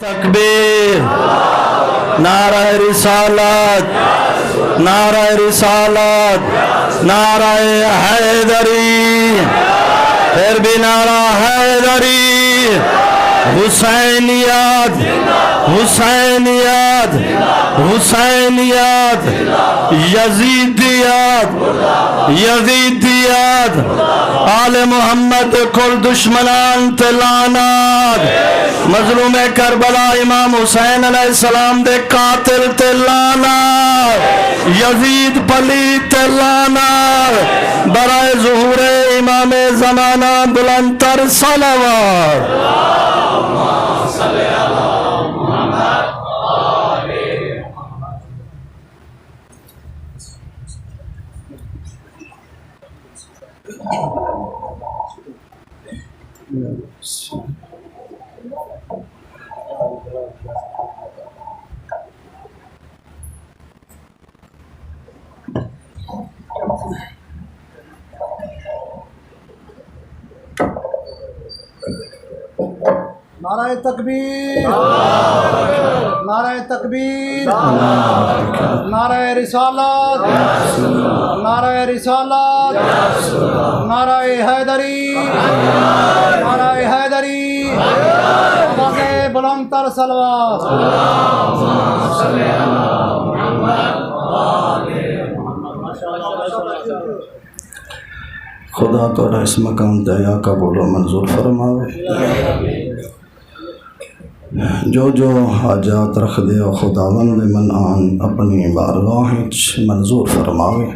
تکبیر، نعرہ رسالت، نعرہ رسالت، نعرہ حیدری، پھر بھی نعرہ حیدری، حسینیت، حسینیت، حسینیت، یزیدیت، یزیدیت، آل محمد کل دشمنان تلانات، مظلوم کربلا امام حسین علیہ السلام دے قاتل تلانات، یزید پلیت تلانات، برائے ظہور امام زمانہ بلند تر صلوات۔ نعرہ تکبیر، نعرہ تکبیر، نعرہ رسالت، نعرہ رسالت، نعرہ حیدری، نعرہ حیدری، آواز بلند تر صلوات۔ خدا توڑا اس مقام دیا قبول و منظور فرماوے، جو حاجات رکھ دے خداوند منعان اپنی بارگاہ منظور فرماوے۔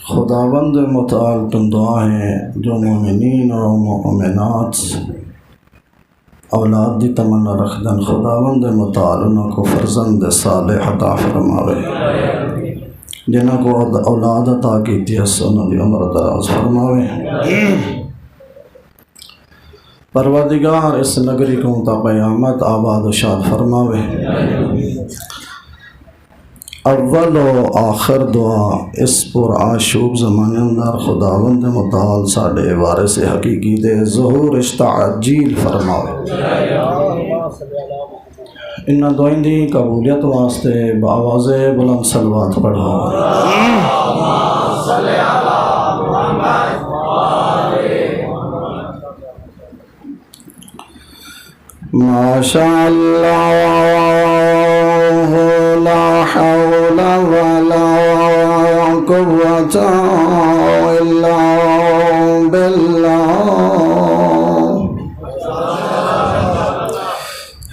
خداوند متعال تم دعائیں جو مومنین اور مومنات اولاد دی تمنا رکھ دن، خداوند متعال انہوں کو فرزند صالح عطا فرماوے، جنہوں کو اولاد عطا کیتی ہے انہوں دی عمر دراز فرماوے۔ پروردگار اس نگری کو تا قیامت آباد و شاد فرماوے۔ اول و آخر دعا اس پر آشوب زمانے اندر خداوند متعال ساڑھے وارث حقیقی دے ظہور اشتعجیل فرماوے۔ انہاں دعائیں دی قبولیت واسطے بآواز بلند صلوات پڑھو۔ ماشاء اللہ لا حول ولا قوة الا باللہ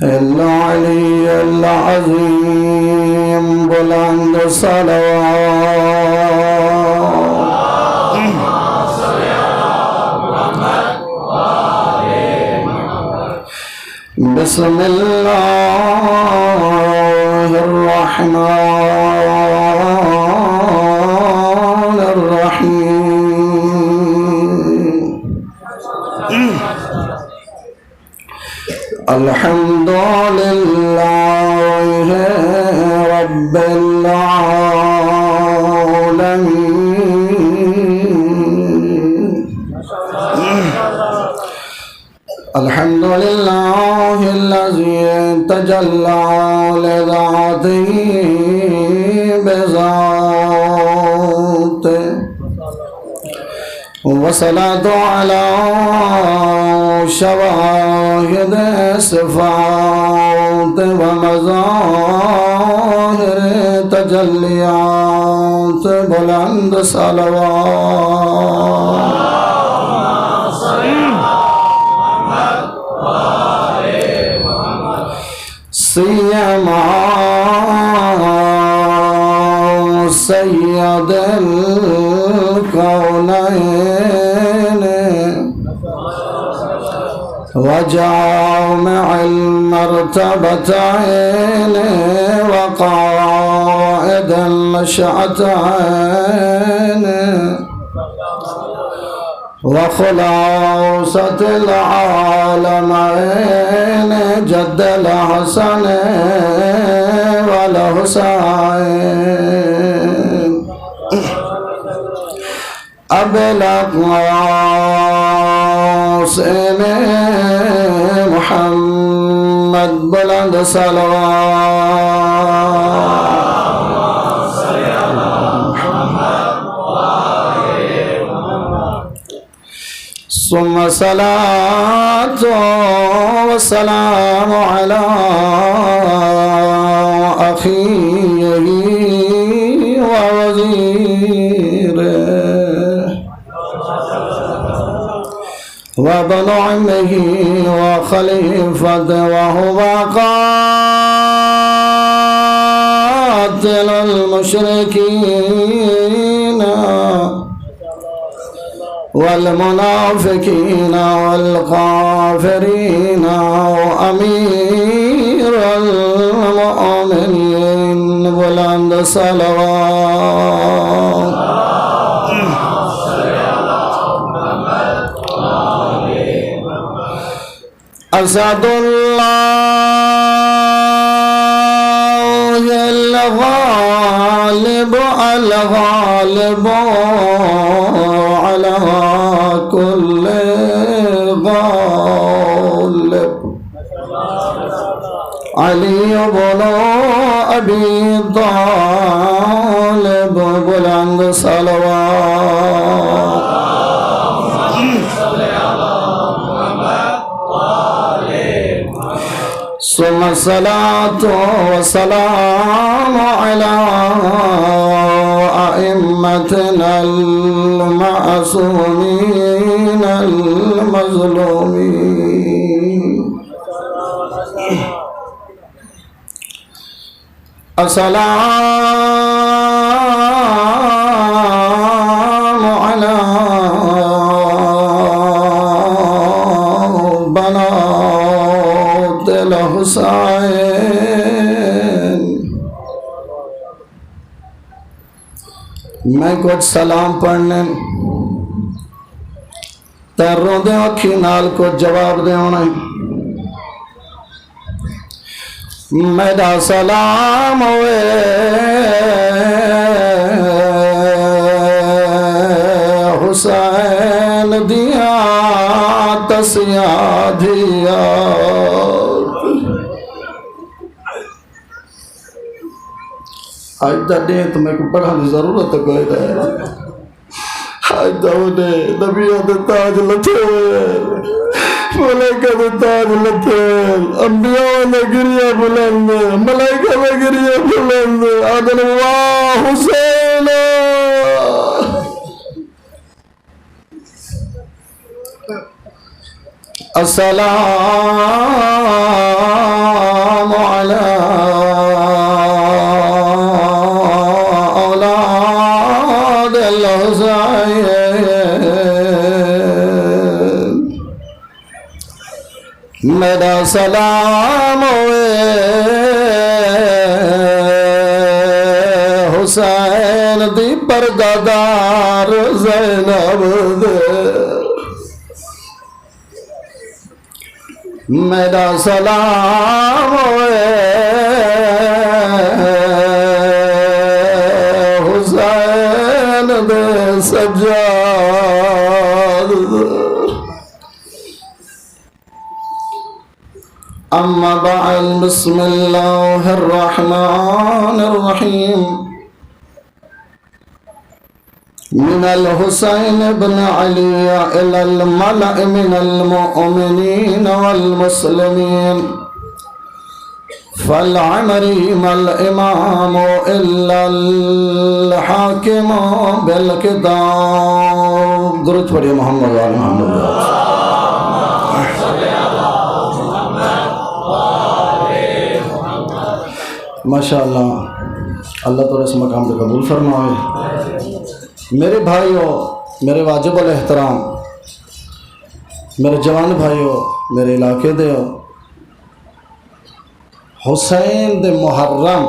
العلی العظیم، بلند صلوات۔ بسم اللہ الرحمن الرحیم، الحمد للہ رب العالمین، الحمد للہ الذی تجلی لذاتہ بذاتہ، والصلاة علی شواہد صفات ومظاہر تجلیات، بلند صلوات۔ سیما سید الکونین وجامع المرتبتین وقائد الشعتین وخلاصة العالمين جد الحسن والحسين، ابلغ قاسم ثم صلاة والسلام على أخيه ووزيره وابن عمه وخليفته وهو قاتل المشركين والمنافقين والكافرين وأمير المؤمنين بلند صلوات أسد الله الغالب الغالب على كل غالب علي بن أبي طالب بلند صلوات ثم الصلاة والسلام على أئمتنا المعصومين المظلومين السلام على بنات الحسين میں کچھ سلام پڑھنے تیروں دے اکھی نال کو جواب دے ہونا میرا سلام ہوئے حسین دیا تسیا دیا آج دا دیں تو میں کو پڑھانے ضرورت کوئی دے آج دا انہیں نبیوں دے تاج لٹھے ہوئے ملائکہ دے تاج لٹھے ہوئے انبیاء نے گریہ بلند ملائکہ نے گریہ بلند آدھن واہ حسین السلام علی اولاد الحسین میرا سلام ہوئے حسین دی پردادار زینب دے میرا سلام ہوئے حسین دے سجاد اما بعد بسم اللہ الرحمن الرحیم من الحسين بن علي إلى الملأ من المؤمنين والمسلمين فالعمري ما الإمام إلا الحاكم بالكتاب درود پڑھیے محمد وآل محمد ماشاءاللہ اللہ تعالیٰ اس مقام کو قبول فرمائے میرے بھائیوں میرے واجب الاحترام میرے جوان بھائیوں میرے علاقے دے حسین دے محرم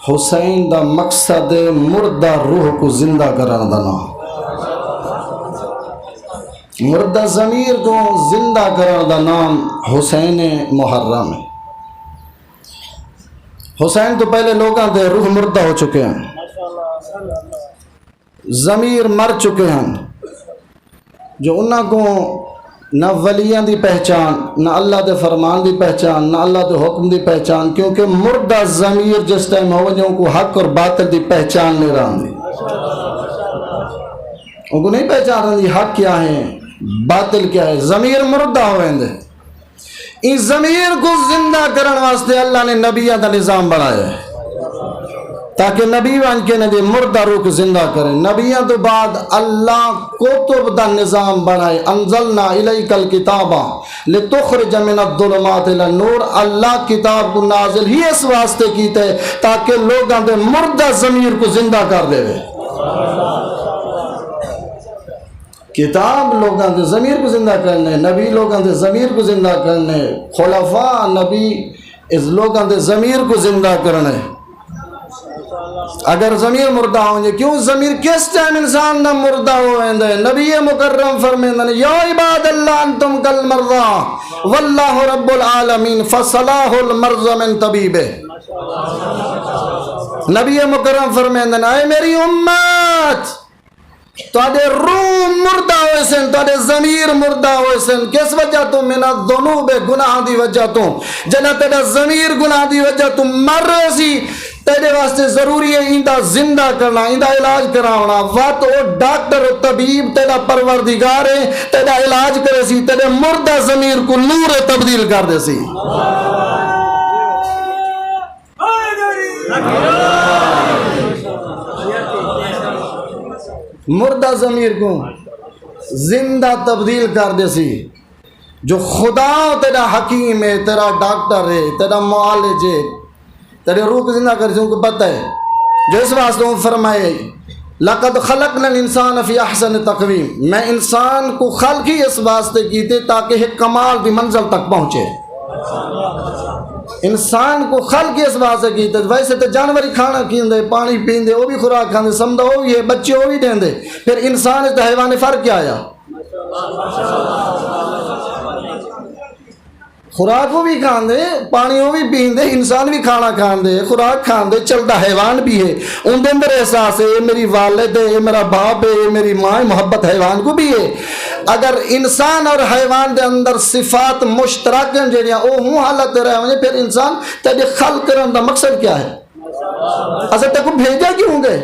حسین دا مقصد مردہ روح کو زندہ کرنا دا نام مردہ ضمیر کو زندہ کرنا دا نام حسین محرم ہے حسین تو پہلے لوگاں دے روح مردہ ہو چکے ہیں ضمیر مر چکے ہیں جو انہاں کو نہ ولیاں دی پہچان، نہ اللہ دے فرمان دی پہچان، نہ اللہ دے حکم دی پہچان، کیونکہ مردہ ضمیر جس ٹائم ہو وجہ کو حق اور باطل دی پہچان نہیں رہی، ان کو نہیں پہچان رہی حق کیا ہے باطل کیا ہے، ضمیر مردہ ہوئے دے۔ اس ضمیر کو زندہ کرنے واسطے اللہ نے نبیوں کا نظام بنایا ہے تاکہ نبی بن کے نبی مردہ روح کو زندہ کرے۔ نبیوں تو بعد اللہ کتب دا نظام بنائے، انزلنا الیک الکتاب لتخرج من الظلمات الی النور، اللہ کتاب کو نازل ہی اس واسطے کیتے تاکہ لوگاں دے مردہ ضمیر کو زندہ کر دے۔ کتاب لوگاں دے ضمیر کو زندہ کرنے، نبی لوگاں دے ضمیر کو زندہ کرنے، خلفاء نبی اس لوگاں دے ضمیر کو زندہ کرنے۔ اگر ضمیر مردہ ہوں کیوں ضمیر کس ٹائم انسان نہ مردہ ہوئے نبی مکرم فرمیندے یا عباد اللہ انتم کل مرضى واللہ رب العالمین فصلاح المرض من طبیبہ۔ نبی مکرم فرمیندے اے میری امت تواڈے روح مردہ ہوئے سن، تواڈے ضمیر مردہ ہوئے سن، کس وجہ تو من الذنوب گناہ دی وجہ تو جنہ تیرا ضمیر گناہ دی وجہ تو مر رہے سی، تیرے واسطے ضروری ہے اندہ زندہ کرنا، اندہ علاج کراؤنا۔ وقت او ڈاکٹر و طبیب تیرا پروردگار ہے، تیرا علاج کرے سی، تیرے مردہ ضمیر کو نور تبدیل کر دے سی۔ مردہ ضمیر کو زندہ تبدیل کر دے سی۔ جو خدا تیرا حکیم ہے، تیرا ڈاکٹر ہے، تیرا معالج ہے، تیرے روح کو زندہ کر دے، ان کو پتہ ہے۔ جو اس واسطے فرمائے لَقَدْ خَلَقْنَا الْإِنسَانَ فِي أَحْسَنِ تَقْوِيمٍ، میں انسان کو خلق ہی اس واسطے کیتے تاکہ ایک کمال دی منزل تک پہنچے۔ انسان کو خلق اس واسطے کیتے، ویسے تو جانوری کھانا کھیندے، پانی پیندے، وہ بھی خوراک کھاندے، سمدہ وہ بھی ہے، بچے وہ بھی دیندے، پھر انسان اس حیوان فرق کیا آیا؟ خوراک وہ بھی کھاندے، پانی وہ بھی پیندے، انسان بھی کھانا کھاندے، خوراک کھاندے، چلتا حیوان بھی ہے، ان دے اندر احساس ہے، یہ میری والد ہے، یہ میرا باپ ہے، یہ میری ماں ہے، محبت حیوان کو بھی ہے۔ اگر انسان اور حیوان دے اندر صفات مشترک ہیں جڑیاں او ہوں حالت رہے ہیں، پھر انسان تیرے خلق کرنے دا مقصد کیا ہے؟ اصل تک کو بھیجا کیوں گے؟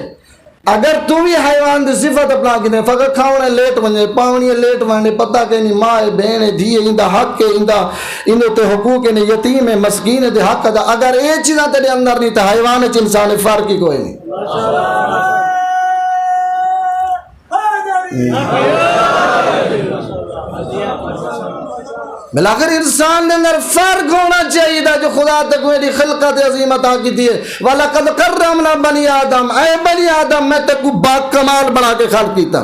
اگر تو بھی حیوان دی صفت اپنا گنے فقط کھاؤنے لیٹ ونجے، پاؤنی لیٹ ونجے، پتہ کہ نہیں ماں ہے، بہن ہے، دھی ہے، اندہ حق ہے، اندہ تے حقوق ہے، یتیم ہے، مسکین ہے، دے حق ہے۔ اگر ایک چیزاں تیرے اندر نہیں تو حیوان ہے انسان ہے، فرق ہی کوئی نہیں۔ بلاخر انسان نے اندر فرق ہونا چاہیے تھا جو خدا تک میری خلقت عظیم عطا کی تھی۔ وَلَقَدْ كَرَّمْنَا بَنِي آدم، اے بنی آدم میں تک کو با کمال بنا کے خلق کیتا،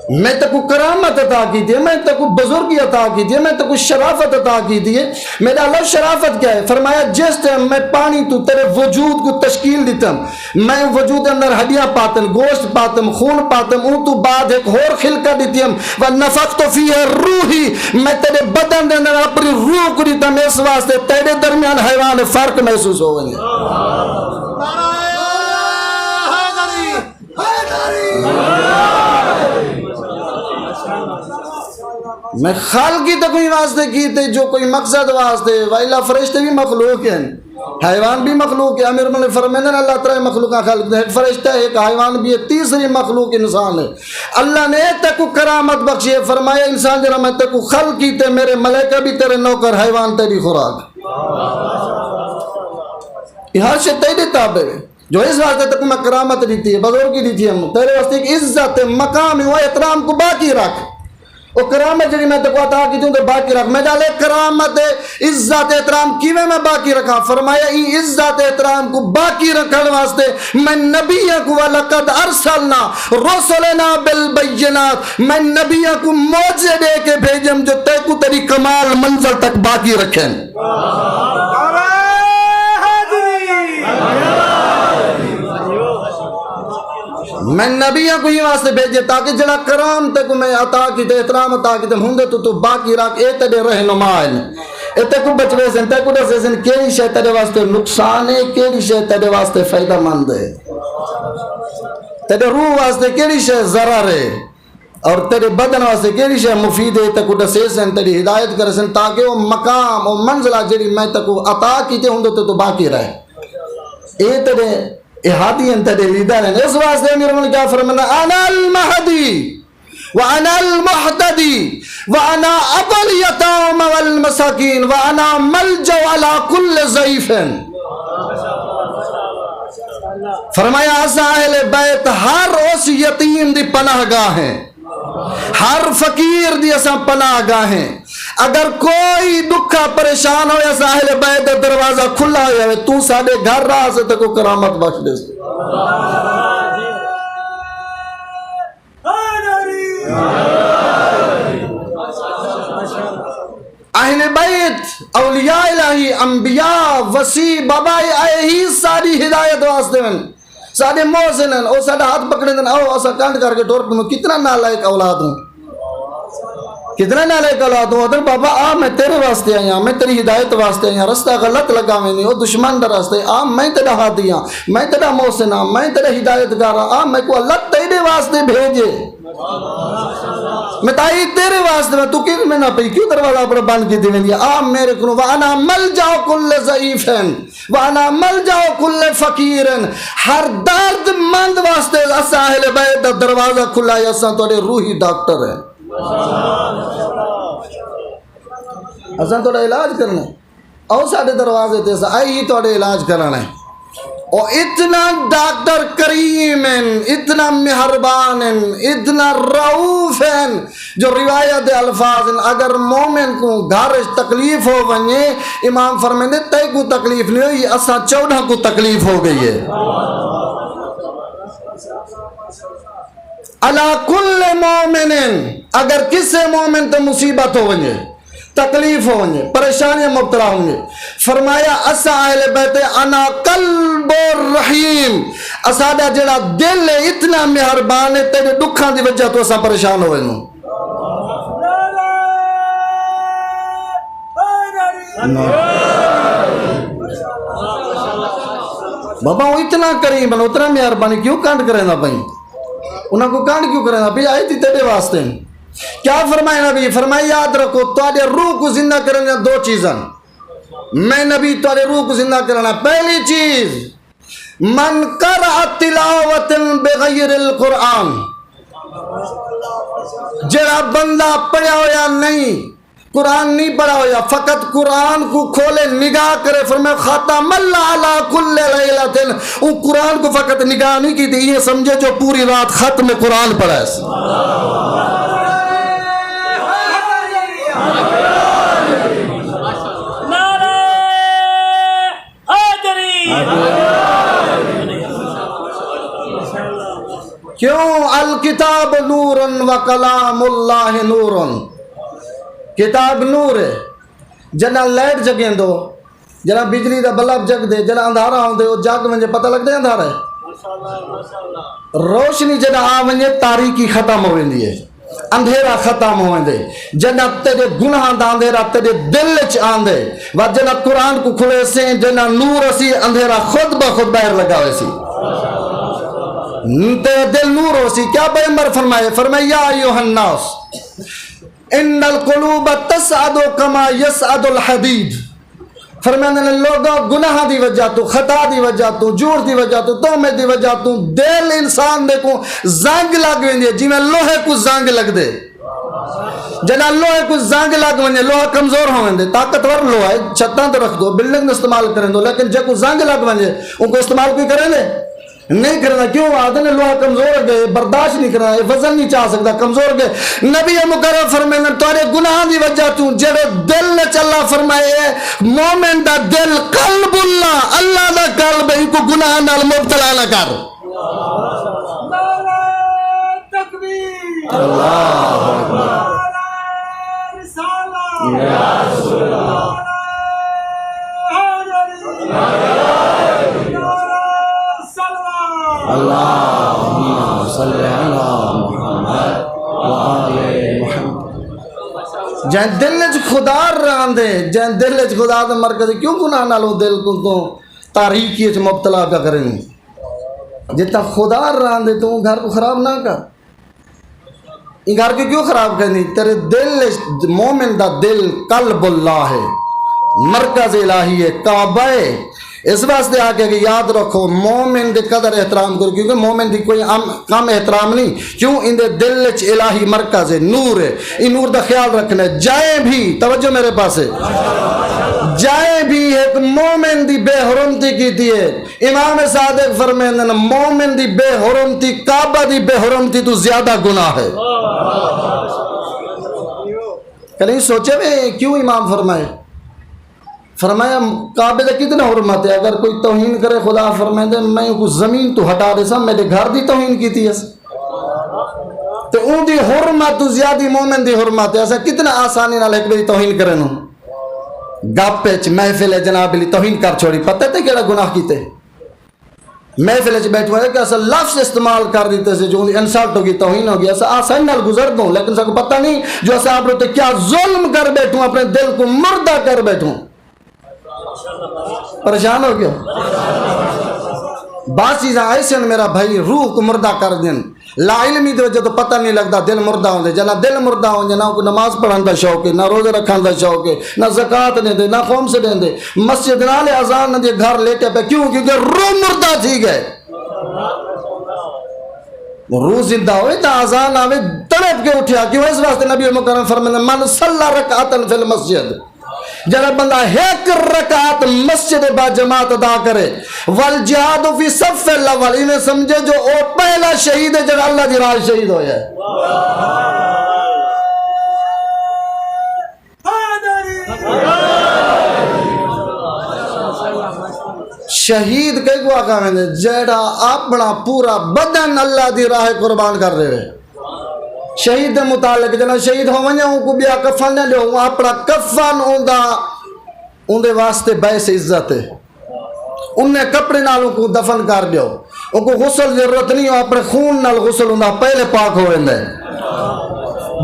میں تک کو کرامت عطا کی تھی، میں تک کو بزرگی عطا کی تھی، میں تک کو شرافت عطا کی تھی۔ میرا اللہ شرافت کیا ہے؟ فرمایا جس ٹائم میں پانی تو تیرے وجود کو تشکیل دیتا، میں وجود اندر ہڈیاں پاتم، گوشت پاتم، خون پاتم، اون تو بعد ایک اور خلقت دیتی ہم وَنَفَخْتُ فِيهِ روحی، میں تیرے بدن دے اندر اپنی روح کو دیتا، میں اس واسطے تیرے درمیان حیوان فرق محسوس ہو گئی۔ میں خالقی تکوی واسطے کیتے جو کوئی مقصد واسطے، وَإِلَّا فرشتے بھی مخلوق ہیں، حیوان بھی مخلوق ہے۔ امیر من فرمیندن اللہ تعالیٰ مخلوقہ خالق ہے، ایک فرشتہ ہے، ایک حیوان بھی ہے، تیسری مخلوق انسان ہے۔ اللہ نے تک کو کرامت بخشی ہے، فرمایا انسان جنہا میں تک کو خلق کیتے، میرے ملائکہ بھی تیرے نوکر، حیوان تیری خوراک۔ یہ ہر شے تیری تابع ہے، جو اس واسطے تک میں کرامت دیتی ہے، بزرگی دیتی ہے، تیرے واسطے ایک عزت مقام و احترام کو باقی رکھ۔ وہ کرامت جنہی میں تک عطا کی تھی تو باقی رکھ۔ میں ڈالے کرامت عزت احترام کیویں میں باقی رکھا؟ فرمایا ای عزت احترام کو باقی رکھنے واسطے میں نبیوں کو وَلَقَدْ أَرْسَلْنَا رُسُلَنَا بِالْبَيِّنَاتِ، میں نبیوں کو معجزے دے کے بھیجم جو تے کو تیری کمال منزل تک باقی رکھیں۔ میں نبیوں کو یہ واسطے بھیجے تاکہ جڑا کرام تک میں عطا کی تے احترام عطا کی تے ہوں تو باقی رکھ، اے تیرے رہنما ہے، اے تے کو بچوے سن، تے کو دسے سن کیڑی شے تیرے واسطے نقصان ہے، کیڑی شے تیرے واسطے فائدہ مند ہے، تیرے روح واسطے کیڑی شے ضرر ہے۔ اور تیرے بدن واسطے کیڑی شے مفید ہے تکو دسے سن تیری ہدایت کرے سن تاکہ وہ مقام اور منزلہ جڑی میں تکو عطا کیتے ہوں تو باقی رہے. اے تیرے احادی ہیں تیرے لیدر ہیں. اس واسطے امیر من کیا فرمانا انا المہدی وانا المحتدی وانا ابو الیتام والمساکین وانا ملجأ علی کل ضعیف. فرمایا اسا اہل بیت ہر اس یتیم دی پناہ گاہ ہیں، ہر فقیر دی اسا پناہ گاہ ہیں. اگر کوئی دکھا پریشان ہو اسا اہل بیت دروازہ کھلا ہویا ہے، تو ساڈے گھر راہ سے تکو کرامت بخش دے. اہل بیت اولیاء الہی انبیاء وسیع بابا آئے ہی ساری ہدایت واسطے ہیں، سارے محسن ہیں. اور سارا ہاتھ پکڑے دن آؤ اسا کانٹ کر کے ٹور پہ کتنا نالائق اولاد ہوں، کتنا نالائق اولاد ہوں. ادھر بابا آ میں تیرے واسطے آیا، میں تیری ہدایت واسطے آیا. رستہ غلط لگا میں نہیں او دشمن در راستے آ میں تیرا ہاتھی ہاں، میں تیرا محسن ہاں، میں تیرا ہدایت گار ہاں. آ میں کو اللہ تیرے واسطے بھیجے، میں تائی تیرے واسطے میں تو کیوں میں نہ پئی کیوں دروازہ پر بند کی دی آ میرے کو وانا ملجأ کل ضعیف وانا ملجأ کل فقیر. ہر درد مند واسطے اسا اہل بیت دروازہ کھلا ہے، اسا تھوڑے روحی ڈاکٹر ہیں، اسا تھوڑا علاج کرنا او ساڈے دروازے تے آئی تھوڑے علاج کرنا ہے. اور اتنا ڈاکٹر کریم ہیں، اتنا مہربان ہیں، اتنا رعوف ہیں. جو روایت الفاظ ہیں اگر مومن کو گھر تکلیف ہو ونجے امام فرمائے تے کو تکلیف نہیں ہوئی اسا 14 کو تکلیف ہو گئی ہے. علی کل مومن، اگر کسے مومن تو مصیبت ہو ونجے، تکلیف ہوں گے، پریشانیاں مبتلا ہوں گے. فرمایا اسا اہل بیت انا قلب الرحیم، اساڈا جڑا دل ہے اتنا مہربان ہے، تیرے دکھاں دی وجہ تو اسا پریشان ہوئے نو. بابا وہ اتنا کریم ہے، اتنا مہربانی کیوں کانٹ کرے نا بھائی، انہاں کو کانٹ کیوں کرے نا بھائی، آئی تھی تیرے واسطے. کیا فرمائے نبی؟ فرمائے یاد رکھو تواڈے روح کو زندہ کرنا دو چیزاں، میں نبی تواڈے روح کو زندہ کرنا. پہلی چیز من قرأ تلاوت بغیر القرآن، جڑا بندہ پڑھا ہویا نہیں، قرآن نہیں پڑھا ہویا، فقط قرآن کو کھولے نگاہ کرے. فرمایا ختم اللہ علی کل لیلۃ، وہ قرآن کو فقط نگاہ نہیں کی تھی، یہ سمجھے جو پوری رات ختم قرآن پڑھا ہے. کیوں؟ الکتاب نور و کلام اللہ نور، کتاب نور ہے. جنا لائٹ جگیں دو، جنا بجلی دا بلب جگ دے، جنا اندھارا ہوں دے وہ جگ ونجے پتہ لگ دے اندھارا ہے. روشنی جنا آ ونجے تاریکی ختم ہو ویندی ہے، اندھیرا ختم ہو ویندے. جنا تیرے گناہ دا اندھیرا تیرے دل وچ آندے و جنا قرآن کو کھلے سے جنا نور اسی اندھیرا خود بخود باہر لگا وے سی، تیرے دل نور ہو سی. کیا پیغمبر فرمائے؟ فرمائے یا ایھا الناس ان القلوب تسعد کما یسعد الحدید. فرمانے لوگوں گناہ دی وجہ تو، خطا دی وجہ تو، جھوٹ دی وجہ تو، تہمت دی وجہ تو دل انسان دے کو زنگ لگ ویندی، جی میں لوہے کو زنگ لگ دے. جنا لوہے کو زنگ لگ ونجے لوہا کمزور ہو ویندے، طاقتور لوہا ہے چھتاں تے رکھ دو، بلڈنگ استعمال کریں دو، لیکن جے کو زنگ لگ ونجے ان کو استعمال کوئی کریں دے نہیں کرنا. کیوں؟ آدھے نے لوہا کمزور گئے، برداشت نہیں کرنا، وزن نہیں چاہ سکتا، کمزور گئے. نبی مکرم فرمائے تارے گناہ دی وجہ تو جڑے دل نے چلا فرمائے مومن دا دل قلب اللہ، اللہ دا قلب ہے، کو گناہ نال مبتلا نہ کر. تکبیر، اللہ اکبر، رسالہ یا رسول اللہ، اللہم صلی علی محمد وآل محمد. جہاں دل وچ خدا رہندے، جہاں دل وچ خدا دا مرکز کیوں گناہ نالو دل کو تو تاریکی وچ مبتلا کا کریں. جتا خدا رہندے تو گھر کو خراب نہ کر. یہ گھر کی کیوں خراب کرنی؟ تیرے دل مومن دا دل قلب اللہ ہے، مرکز الہی ہے، کعبہ ہے۔ اس واسطے آ کے یاد رکھو مومن دے قدر احترام کرو، کیونکہ مومن دی کوئی کم احترام نہیں، کیوں ان دے دل وچ الہی مرکز ہے، نور ہے، ان نور دا خیال رکھنا ہے۔ جائے بھی توجہ میرے پاس ہے، جائے بھی ایک مومن دی بے حرمتی کی دیئے، امام صادق فرمائیں ہیں مومن دی بے حرمتی کعبہ دی بے حرمتی تو زیادہ گناہ ہے۔ کہیں سوچے میں کیوں امام فرمایا کعبے دا کتنا حرمت ہے، اگر کوئی توہین کرے خدا فرمائے دے میں کو زمین تو ہٹا دے سا، میرے گھر دی توہین کی تھی تو ان دی حرمت تو زیادہ مومن دی حرمت ہے۔ ایسا کتنا آسانی نال ایک بری توہین کرے نو، گپ وچ محفل ہے جناب علی توہین کر چھوڑی، پتہ تے کیڑا گناہ کیتے، محفل وچ بیٹھو ہے کہ ایسا لفظ استعمال کر دیتے سے جو انسلٹ ہوگی، توہین ہوگی، ایسا آسانی نال گزر دوں، لیکن سب کو پتہ نہیں جو ایسا آپ لوگ کیا ظلم کر بیٹھوں، اپنے دل کو مردہ کر بیٹھوں۔ پریشان ہو گیا بعض چیزیں ایسے میرا بھائی روح کو مردہ کر دیں، لا علمی دے وجہ تو پتہ نہیں لگتا دل مردہ ہوں دے، جنا دل مردہ ہوں دے نہ کو نماز پڑھن دا شوق ہے، نہ روزے رکھن دا شوق ہے، نہ زکوٰۃ دے دے، نہ قوم سے دے، مسجد نالے اذان نہ دے، گھر لیٹے پہ کیوں؟ کیونکہ روح مردہ تھی گئے، روح زندہ ہوئے تا اذان آوے تڑپ کے اٹھیا، کیوں؟ اس واسطے نبی مکرم فرمائے من صلی رکعۃ فی المسجد، جب بندہ ایک رکعت مسجد با جماعت ادا کرے، والجہاد فی صف الاول، انہیں سمجھے جو او پہلا شہید ہے جب اللہ دی راہ شہید ہویا ہے۔ شہید کئی کو آقا میں نے جیڑا اپنا پورا بدن اللہ دی راہ قربان کر رہے ہیں۔ شہید دے متعلق جنا شہید ہو ونجا ان کو بیا کفن نہ لے، وہ اپنا کفن ان دے واسطے باعث عزت ہے، انہیں کپڑے نال ان کو دفن کر دیو، ان کو غسل ضرورت نہیں ہو، اپنے خون نال غسل ان پہلے پاک ہو رہے ہیں۔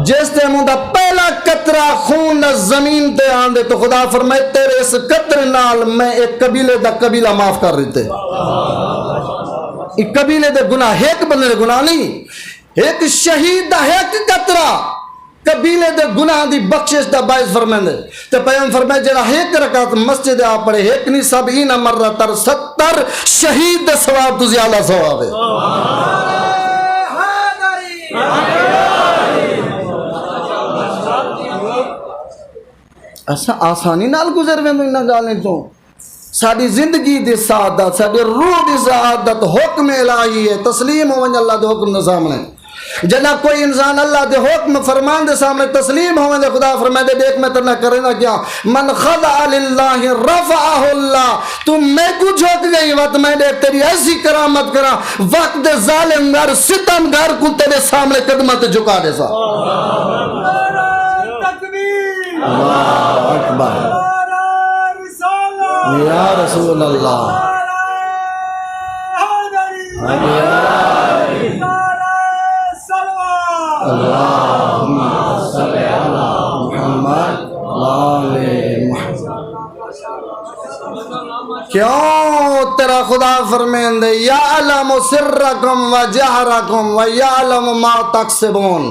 جس تے ان دا پہلا قطرہ خون نہ زمین تے آن دے تو خدا فرمائے تیرے اس قطرے نال میں ایک قبیلے دا قبیلہ معاف کر دیتے۔ ایک قبیلے دے گناہ، ایک بندے دے گناہ نہیں، ایک شہید دا ایک قطرہ قبیلے دے گناہ دی بخشش دا باعث فرمائے تے پیغمبر فرمائے جڑا ایک رکعت مسجد آ پڑھے، ایک نہیں 70 مرتر 70 شہید دے ثواب تو زیادہ ثواب ہے۔ ایسا آسانی نال گزر وے انہاں گالیں تو ساری زندگی دی سعادت، ساری روح دی سعادت حکم الہی ہے، تسلیم ہو ونج اللہ دے حکم دے سامنے۔ جنا کوئی انسان اللہ دے حکم فرمان دے سامنے تسلیم ہو ونج خدا فرمائے دے دیکھ میں ترنا کرے نا کیا، من خضع للہ رفعہ اللہ، تم میں کو جھوک گئی وقت میں دے تیری ایسی کرامت کرا، وقت دے ظالم گھر ستم گھر کو تیرے سامنے قدمت جھکا دے سا۔ اللہ اکبر یا رسول اللہ، اللہم صلی علی محمد وآل محمد۔ کیوں تیرا خدا فرمائیں دے یعلم سرکم و جہرکم و یعلم ما تکسبون،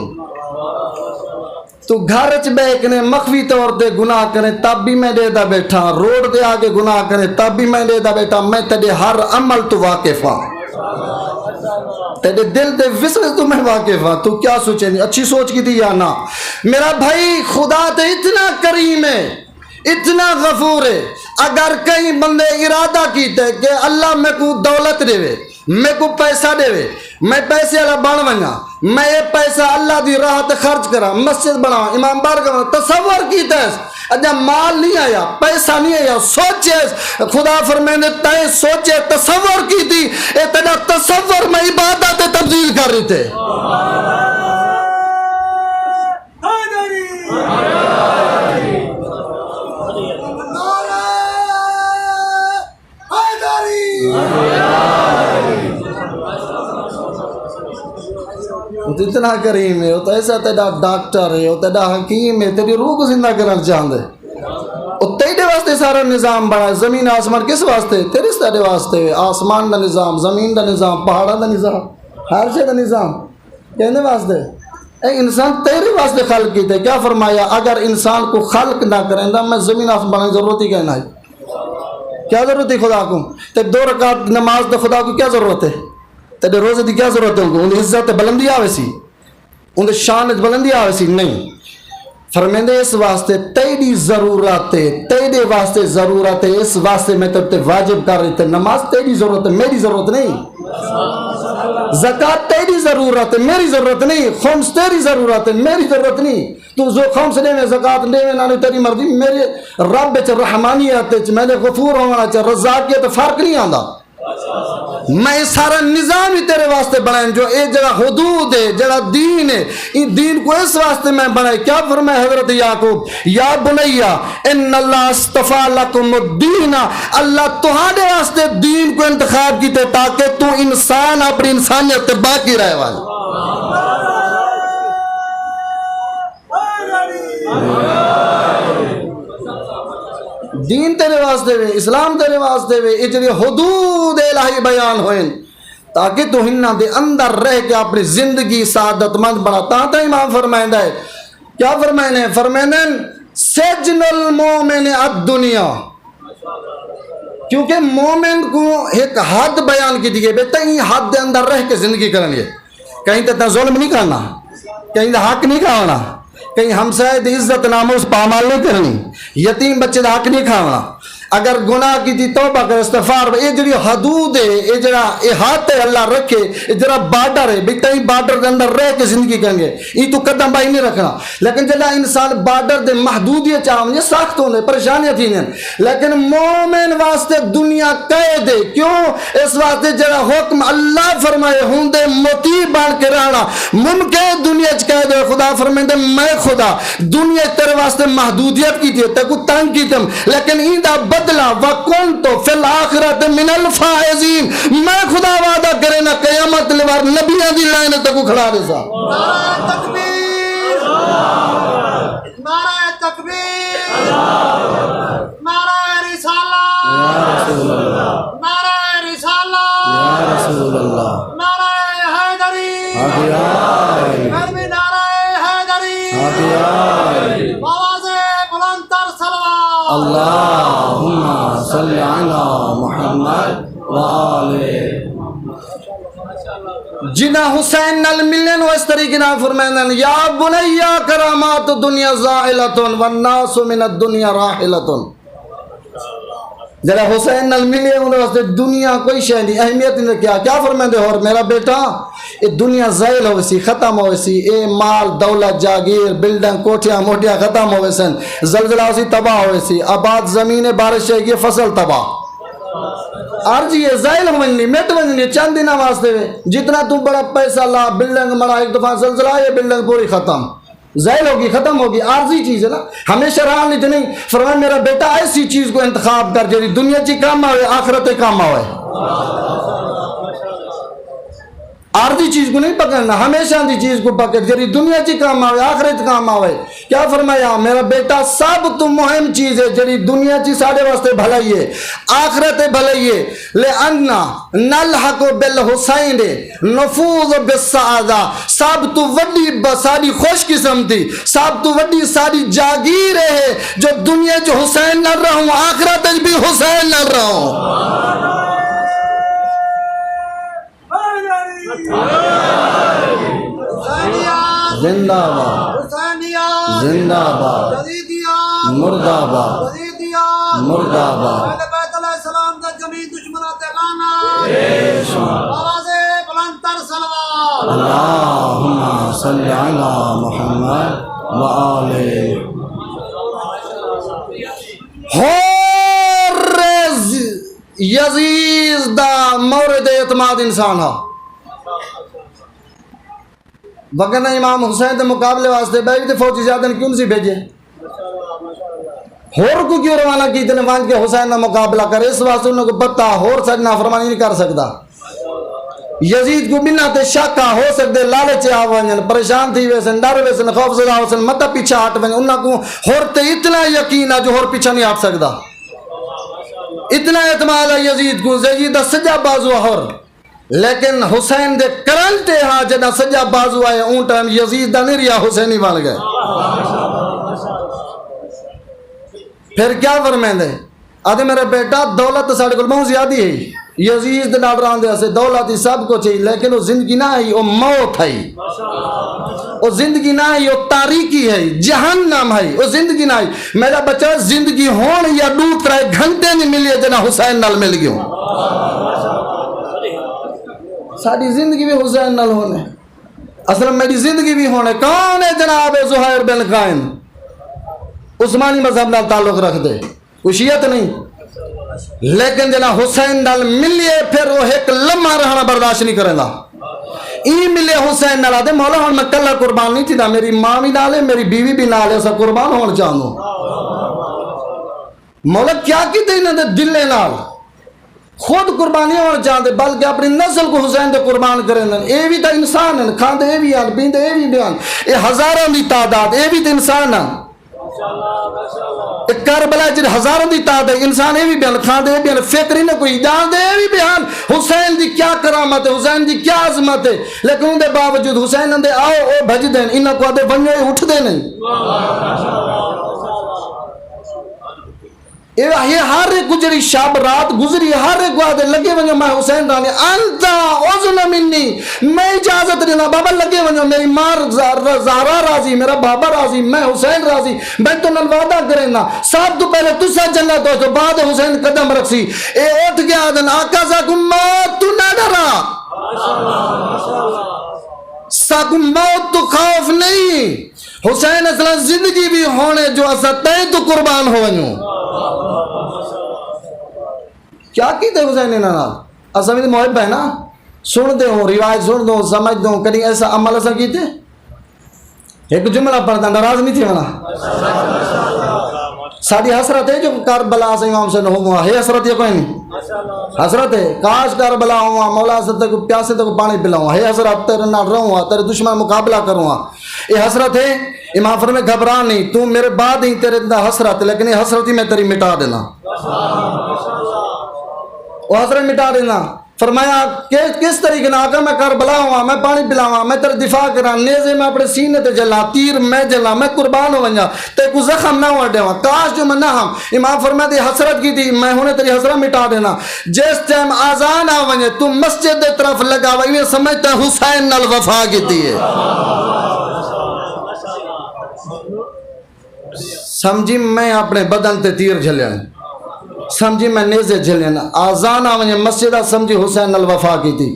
تو گھر چ بیٹھنے مخفی طور تے گناہ کرے تب بھی میں دے دا بیٹھا، روڈ دے آگے گناہ کرے تب بھی میں دے دا بیٹھا، میں تیرے ہر عمل تو واقف ہاں، تیرے دل دے وسوس تو میں واقف ہاں، تو کیا سوچے نہیں، اچھی سوچ کی تھی یا نہ؟ میرا بھائی خدا تے اتنا کریم ہے، اتنا غفور ہے، اگر کئی بندے ارادہ کیتے کہ اللہ میں کو دولت دے وے، میں کو پیسہ دے وے، میں پیسے اللہ بن ونجا، میں یہ پیسہ اللہ دی راہ تے خرچ کرا، مسجد بناؤں، امام بارگاہ بناؤں، تصور کیتے اجا مال نہیں آیا، پیسہ نہیں آیا، سوچے خدا فرمائے تائیں سوچے تصور کی تھی، اے تیرا تصور میں عبادت تبدیل کر رہی تھے۔ وہ اتنا کریم ہے، وہ تو ایسا تیرا ڈاکٹر ہے، وہ تیرا حکیم ہے، تیری روح کو زندہ کرنا چاہتے وہ تیرے واسطے سارا نظام بنا، زمین آسمان کس واسطے؟ تیرے سارے واسطے، آسمان دا نظام، زمین دا نظام، پہاڑا دا نظام، ہر شے دا نظام کہنے واسطے اے انسان تیرے واسطے خلق کیتے. کیا فرمایا؟ اگر انسان کو خلق نہ کریں دا میں زمین آسمان کی ضرورت ہی کہنا ہے. کیا ضرورت ہے خدا کو؟ تے 2 رکعت نماز تو خدا کو کیا ضرورت ہے؟ تے روزے دی کیا ضرورت ہے؟ ان عزت بلندی آوے سی، ان شان بلندی آوے سی؟ نہیں. فرمیندے اس واسطے تیری ضرورت ہے، تیرے واسطے ضرورت ہے، اس واسطے میں تب تے واجب کر رہی تھے. نماز تیری ضرورت ہے، میری ضرورت نہیں. زکوٰۃ تیری ضرورت ہے، میری ضرورت نہیں. خمس تیری ضرورت ہے، میری ضرورت نہیں. تو جو خمس دے میں زکوٰۃ دے میں نہ تیری مرضی. میرے رب چ رحمانیت چ میں نے غفور ہونا چ رزاقیت فرق نہیں آندا. میں سارا نظام ہی تیرے واسطے بنائیں جو اے جڑا حدود ہے، جڑا دین ہے، ان دین کو اس واسطے میں بنائے. کیا فرمائے حضرت یعقوب؟ یا بنیا ان اللہ اصطفیٰ لکم الدین، اللہ تہاڈے واسطے دین کو انتخاب کیتے تاکہ تو انسان اپنی انسانیت تے باقی رہے والا. دین تیرے واسطے وے، اسلام تیرے واسطے وے. یہ جڑی حدود الہی بیان ہوئیں تاکہ تو ہنہ دے اندر رہ کے اپنی زندگی سعادت مند بنا. تا امام فرمائندہ ہے. کیا فرمائنے؟ فرمائنے سجن المومن الدنیا. کیونکہ مومن کو ایک حد بیان کی دیئے بیٹا یہ حد دے اندر رہ کے زندگی کرنی ہے. کہیں تے ظلم نہیں کرنا، کہیں حق نہیں کھانا، کہیں ہمسائے دی عزت ناموس پامال نہیں کرنی، یتیم بچے دا حق نہیں کھانا. اگر گناہ کی تھی توبہ کر استغفار. یہ جڑی حدود ہے، یہ جڑا احاطہ اللہ رکھے، یہ جڑا بارڈر ہے، بھی کہیں بارڈر کے اندر رہ کے زندگی کریں گے. یہ تو قدم بائی نہیں رکھنا. لیکن جلا انسان بارڈر دے محدودیت چاہوں یہ سخت ہونے پریشانیاں تھی نہیں. لیکن مومن واسطے دنیا قید ہے. کیوں؟ اس واسطے جڑا حکم اللہ فرمائے ہوں دے مطیع بن کے رہنا ممکن دنیا چ قید ہے. خدا فرمائے دے میں خدا دنیا تیرے واسطے محدودیت کی تھی، تے کو تنگ کی تم، لیکن این دا بدلا وَكُنْتُ فِي الْآخِرَةِ مِنَ الْفَائِزِينَ. میں خدا وعدہ کرے نہ قیامت لوار نبیاں دی لائن تک کھڑا دے سا. نعرہ تکبیر، نعرہ تکبیر، نعرہ رسالت، نعرہ رسالت، نعرہ حیدری، غربی نعرہ حیدری، آواز بلند تر صلوات. اللہم صلی علی محمد وآلہ. جنہ حسین نل ملن و اس طریقے نہ فرمائن یا بنیا کرامات دنیا زائلتن والناس من الدنیا راحلتن. جنہ حسین نل ملے انہوں نے دنیا کوئی شے نہیں اہمیت نہیں کیا. کیا فرمائن دے اور میرا بیٹا یہ دنیا زائل ہوئی سی، ختم ہوئی سی. اے مال دولت جاگیر بلڈنگ کوٹیاں موٹیاں ختم ہوئی سن، زلزلہ ہوئی سی تباہ ہوئی سی، آباد زمین بارش ہے یہ فصل تباہ. عرضی ہے زائل ہوئنی مٹ ونی چند دن واسطے جتنا تو بڑا پیسہ لا بلڈنگ بڑا ایک دفعہ زلزلہ یہ بلڈنگ پوری ختم زائل ہوگی ختم ہوگی. عارضی چیز ہے نا، ہمیشہ رہا نہیں تو نہیں. فرمایا میرا بیٹا ایسی چیز کو انتخاب کر جی دنیا چی کام آئے آخرت کام آئے. عارضی چیز کو نہیں پکڑنا، ہمیشہ دی چیز کو پکڑ جی دنیا چی کام آئے آخرت کام آئے. کیا فرمایا میرا بیٹا سب تو مہم چیز ہے جی دنیا چی ساڑھے واسطے بھلائی ہے آخرت بھلائی ہے. لِأَنَّا نَلْحَقُ بِالْحُسَيْنِ نَفُوذُ بِالسَّعَادَةِ. سب تو وڈی ساری خوش قسم تھی، سب تو وڈی ساری جاگیر ہے جو دنیا جو حسین نہ رہوں آخرت بھی حسین نہ رہوں. زندہ باد، زندہ باد، مردہ باد، مردہ باد. بیت علیہ السلام دا جمیع دشمنات لانا آواز بلند تر صلوات. اللہم صلی علی محمد وآلہ. ہور یزید دا مورد اعتماد انسان ہا وگرنہ امام حسین دے مقابلے واسطے بیٹھ دے فوجی زیادہ نے کیوں نہیں بھیجے؟ ہور کو کیوں روانہ کی تنے وانج کے حسین نہ مقابلہ کرے؟ اس واسطے انہوں کو پتہ ہور سج نافرمانی نہیں کر سکتا. یزید کو بنا تے شاکہ ہو سکتے لالچے آوانجن پریشان تھی ویسن ڈر ویسن خوف زدہ ویسن مطا پیچھا ہٹ ونجن انہوں کو ہور تے اتنا یقین ہے جو ہور پیچھا نہیں ہٹ سکتا. اتنا اعتماد ہے یزید کو، یزید سجا بازو ہور لیکن حسین دے کرنٹے ہاں جنا سجا بازو آئے اون ٹائم یزید دا نہیں ریا حسینی بن گئے. پھر کیا فرمائیں دے آدھے میرے بیٹا دولت ساڑھے کو بہت زیادہ ہے یزید دے ڈاڈران دے اسے دولت ہی سب کو چاہیے لیکن وہ زندگی نہ ہے وہ موت ہے وہ زندگی نہ ہے وہ تاریکی ہے جہنم ہے وہ زندگی نہ ہے. میرا بچہ زندگی ہون یا ڈوٹ رہے گھنٹے نہیں ملی جنا حسین نال مل گئے ساری زندگی بھی حسین نال ہونے اصلا میری زندگی بھی ہونے کون ہے جناب زہیر بن قائم عثمانی مذہب نال تعلق رکھ دے کوئی شیعت نہیں لیکن جنا حسین نال ملیے پھر وہ ایک لمحہ رہنا برداشت نہیں کرے گا. ای ملے حسین نال آدھے مولا ہوں میں کلہ قربان نہیں تھی نا میری ماں بھی نالے میری بیوی بھی نالے اسا قربان ہونا چاہوں مولا کیا کی دے انہوں نے دلے نال خود قربانی ہونا چاہتے بلکہ اپنی نسل کو حسین دے قربان کریں اے بھی تا انسان ہیں کھاندے اے بھی آن پیندے اے بھی بیان اے ہزاروں دی تعداد اے بھی تا انسان ہیں ایک کربلا جن ہزاروں دی تعداد انسان اے بھی بیان کھاندے اے بھی بیان فکری نے کوئی جان دے اے بھی بیان حسین دی کیا کرامت ہے حسین دی کیا عظمت ہے لیکن ان دے باوجود حسین اندے آؤ او بھج دیں انہاں کو آدھے ونجے اٹھ دے نہیں یہ ہر ایک گزری شب رات گزری ہر ایک وعدے لگے ونجو میں حسین رانی انتا اذن منی میں اجازت دینا بابا لگے ونجو میری ماں زہرا راضی میرا بابا راضی میں حسین راضی میں تو نل وعدہ کریں نا سب تو پہلے تسا جنت ہو تو بعد حسین قدم رکھسی اے اٹھ گیا دن آقا ساکم موت تو نہ ڈرا ساکم موت تو خوف نہیں حسین اصلا زندگی بھی ہونے جو اسا تین تو قربان ہو ونجو کیا کیتے حسین انہاں اسا بھی محب ہے نا سن دے ہوں روایت سن دو سمجھ دو کہیں ایسا عمل اسا کیتے ایک جملہ پڑھتا ناراض نہیں تھی منا ساری حسرت ہے جو کربلا سے امام سے نہ ہوا ہے حسرت یہ کوئی نہیں حسرت ہے کاش کربلا ہوا مولا سے تک پیاسے تک پانی پلاؤں ہے حسرت تیرے نہ رہوں تیرے دشمن مقابلہ کروں یہ حسرت ہے امام فرمے گھبرا نہیں تو میرے بعد ہی تیرے اتنا حسرت لیکن یہ حسرت ہی میں تیری مٹا دینا وہ حسرت مٹا دینا فرمایا کس طریقے نہ آقا میں کربلا ہوا میں پانی پلاواں میں تیرے دفاع کرا نیزے میں اپنے سینے تے جلا تیر میں جلا میں قربان ہو ونجا تے کو زخم نہ ہوا دیواں کاش جو میں نہ ہم امام فرمایا دی حسرت کی تھی میں ہونے تیری حسرت مٹا دینا جس ٹائم آزان آ ونجے تم مسجد دے طرف لگا وے یہ سمجھتا حسین نال وفا کیتی ہے سمجھی میں اپنے بدن تے تیر جھلین سمجھی میں نیزے جھلین آزان آویں مسجدہ سمجھی حسین نال وفا کی تھی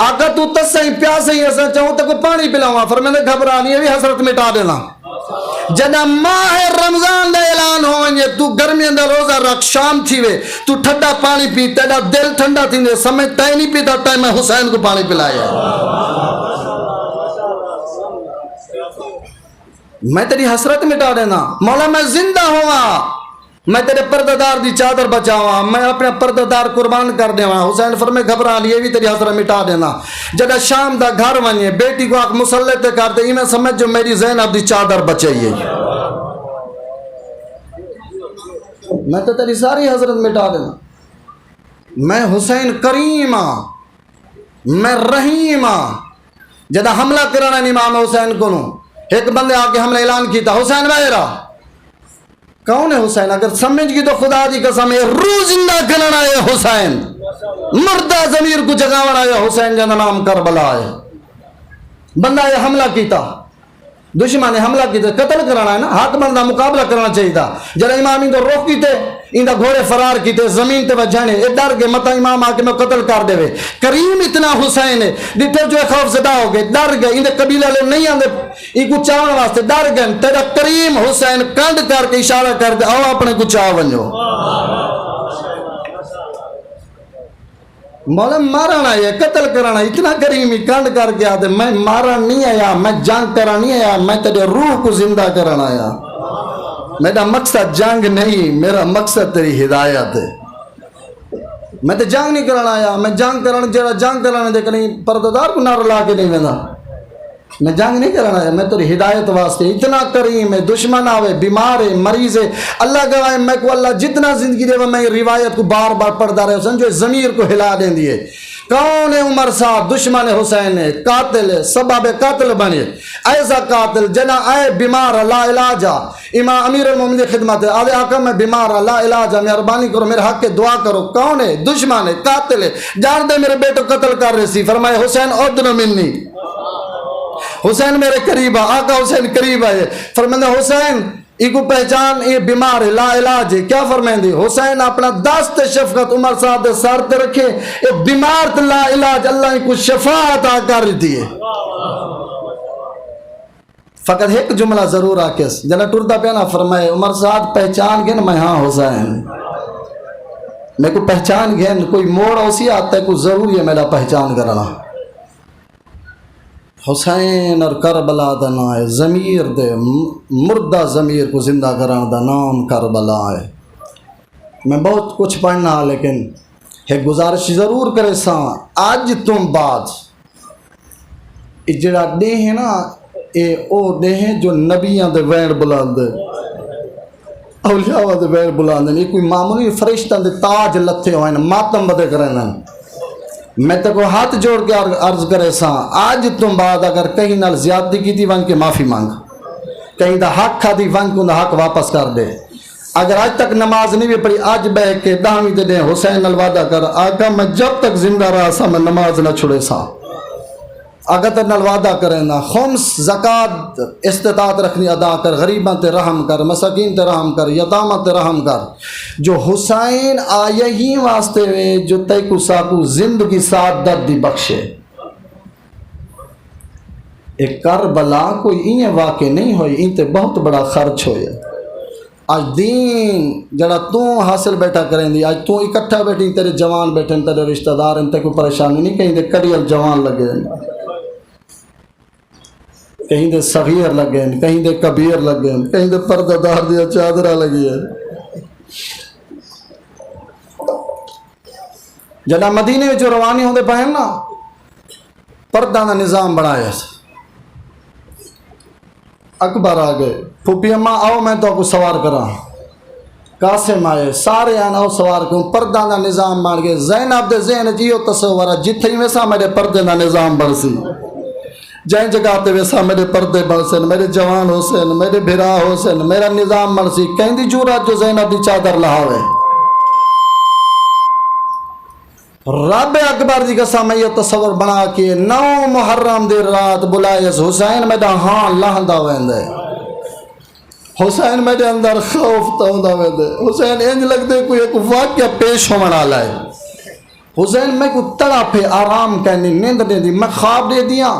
آقا تو تسیں پیاسے ہی ایسا چاہوں تک پانی پلاواں فرمایا گھبرانی ہے بھی حسرت مٹا دینا جنا ماہ رمضان دے اعلان ہوئیں تو گرمی اندر روزہ رکھ شام تھی وے تو ٹھنڈا پانی پی تیرا دل ٹھنڈا تھی دے سمجھتا ہی نہیں پیتا تا میں حسین کو پانی پلایا میں تیری حسرت مٹا دینا مولا میں زندہ ہوا میں تیرے پردہ دی چادر بچاواں میں اپنے پردہ دار قربان کر دیواں حسین فرمے گھبرا لیے بھی تیری حسرت مٹا دینا جدہ شام دا گھر ونجے بیٹی کو آکھ مسلح تے کر دے میں سمجھ جو میری زینب دی چادر بچائیے میں تو تیری ساری حسرت مٹا دینا میں حسین کریم میں رحیم جدہ حملہ کرنا امام حسین کو ایک بندے آکے ہم نے اعلان کیتا حسین وائرہ کون ہے حسین اگر سمجھ گی تو خدا دی قسم ہے روح زندہ کرنا ہے حسین مردہ ضمیر کو جگاونا ہے حسین جنہ نام کربلا ہے بندہ یہ حملہ کیتا دشمن نے حملہ کیتا قتل کرانا ہے نا ہاتھ بندہ مقابلہ کرنا چاہیے تھا جنہ امام ان کو روک کیتے ان کا گھوڑے فرار کیتے زمین تے وجھانے اے ڈر گئے مطا امام آکے میں قتل کر دے وے کریم اتنا حسین ہے ڈٹھے جو خوف زدہ ہو گئے ڈر گئے ان قبیلہ لے نہیں آندے ان کو چاہنے واسطے ڈر گئے تیرا کریم حسین کنڈ کر کے اشارہ کر دے آؤ اپنے کو چاہ ونجو مولا مارنا ہے قتل کرنا اتنا کریمی کنڈ کر کے آتے میں مارا نہیں آیا میں جنگ کرا نہیں آیا میں تیرے روح کو زندہ کرنا آیا میرا مقصد جنگ نہیں میرا مقصد تیری ہدایت ہے میں تو جنگ نہیں کرنا آیا میں جنگ کرنا جڑا جنگ کرنا دے کہیں پردادار کو نار لا کے نہیں وینا میں جنگ نہیں کرنا آیا میں تیری ہدایت واسطے اتنا کریم ہے دشمن آوے بیمار ہے مریض ہے اللہ گواہ میں کو اللہ جتنا زندگی دے میں روایت کو بار بار پڑھتا رہے سمجھو ضمیر کو ہلا دیں دیے کون ہے عمر صاحب؟ دشمن حسین ہے، قاتل ہے، سبب قاتل بنے، ایسا قاتل جنا اے بیمار لا علاج امام امیر المومنین خدمت ہے، آدھے آقا میں بیمار لا علاج، مہربانی کرو میرے حق کے دعا کرو۔ کون ہے؟ دشمن ہے، قاتل ہے، جان دے میرے بیٹو قتل کر رہی سی۔ فرمائے حسین ادن منی، حسین میرے قریب ہے، آقا حسین قریب ہے۔ فرمائے حسین ایک پہچان یہ بیمار ہے لا علاج ہے، کیا فرمائیں دی؟ حسین اپنا دست شفقت عمر صاحب دے سر تے رکھے، یہ بیمار تے لا علاج اللہ کو شفا عطا کر دیئے۔ فقط ایک جملہ ضرور آکس جنہ ٹردہ پہ نا فرمائے عمر صاحب پہچان گئے نا میں ہاں حسین، میں کو پہچان گئے کوئی موڑ اسی آتا ہے کوئی ضروری ہے میرا پہچان کرنا۔ حسین اور کربلا دا نام ہے، ضمیر دے مردہ ضمیر کو زندہ کران دا نام کربلا ہے۔ میں بہت کچھ پڑھنا لیکن ایک گزارش ضرور کرے ساں، آج تم بعد جڑا دے ہے نا اے او دے ہیں جو نبیاں دے وین بلاندے، اولیاء دے وین بلاندے، یہ کوئی معمولی فرشتہ دے تاج لتھے ہوئے ہیں، ماتم بدے کریں۔ میں تک وہ ہاتھ جوڑ کے عرض کرے ساں، آج تم بعد اگر کہیں نال زیادتی کی تھی ون کے معافی مانگ، کہیں دا حق کھا دی ون کو دا حق واپس کر دے۔ اگر آج تک نماز نہیں بھی پڑھی آج بہ کے دہویں دے دیں حسین نال وعدہ کر آقا میں جب تک زندہ رہا سا میں نماز نہ چھڑے سا، اگر تک نال وعدہ کریں نا خمس زکاة استطاعت رکھنی ادا کر، غریباں تے رحم کر، مساکین تے رحم کر، یتامہ تے رحم کر۔ جو حسین آئے ہی واسطے وے جو تے کو ساکو زندگی سعادت دی بخشے۔ ایک کربلا کوئی این واقع نہیں ہوئی، این تے بہت بڑا خرچ ہوئے۔ آج دین جڑا تو حاصل بیٹھا کریں دی، آج تو اکٹھا بیٹھی تیرے جوان بیٹھیں، تیرے رشتہ دار ان تے کوئی پریشانی نہیں، کہیں دے کڑیل جوان لگے، کہیں دے صغیر لگے، کہیں دے کبیر لگے، کہیں دے پردہ دار دیا چادرہ لگی ہے۔ جنا مدینے میں جو روانی ہوندے پہن نا پردہ نا نظام بڑھایا، اکبر آگئے پھوپی اماں آؤ میں تو کو سوار کرا، قاسم آئے سارے آنا ہو سوار کروں، پردہ نا نظام بڑھ گئے۔ زینب دے ذہن جیو تصورہ جتھے ہی ویسا میرے پردے نا نظام بڑھ سی، جائیں جگہ تے ویسا میرے پردے بڑھ سن، میرے جوان حسین، میرے بھرا حسین، میرا نظام بڑھ سی۔ کہیں دی جورا جو زینب دی چادر لہاوے، رب اکبر جی قسم میں یہ تصور بنا کے 9 محرم دی رات بلائے حسین میڈا ہاں لہندا ویندے، حسین میرے اندر خوف توندا ویندے، حسین انج لگتے کوئی ایک واقعہ پیش ہونا والا ہے۔ حسین میں کو تڑپے آرام کہنی نیند دے دی، میں خواب دے دیا،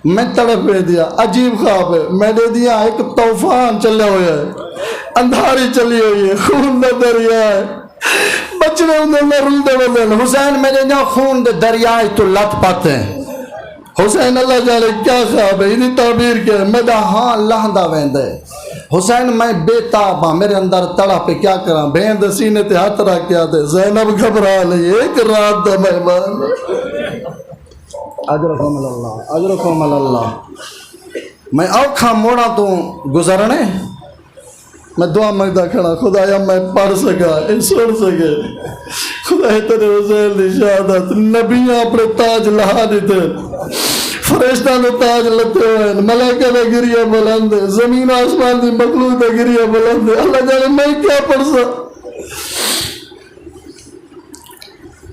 میں تڑپ دے دیا، عجیب خواب ہے، میں دے دیا ایک طوفان چلے ہوئے ہے، اندھاری چلی ہوئی ہے، خون دا دریا ہے، بچنے اندر میں رلدے ولن، حسین میرے جہاں خون دے دریائے تو لت پاتے ہیں۔ حسین اللہ جانے کیا خواب ہے، انہی تعبیر کیا ہے، میں دا ہاں لہندہ ویندے، حسین میں بے تاب ہاں، میرے اندر تڑپ پہ کیا کرا، بیند سینے تے ہاتھ رکھ کیا دے، زینب گھبرا لئی ایک رات دا مہمان۔ اجرکم اللہ، اجرکم اللہ۔ میں اوکھا موڑا تو گزرنے، میں دعا مانگتا کھڑا، خدایا میں پڑھ سکا، سن سکے، خدای تیرے حسین دی شہادت، نبیاں اپنے تاج لہا دیتے، فرشتہ نے تاج لتے ہوئے، ملائکہ نے گریہ بلند، زمین و آسمان دی مخلوق نے گریہ بلند، اللہ جانے میں کیا پڑھ سا۔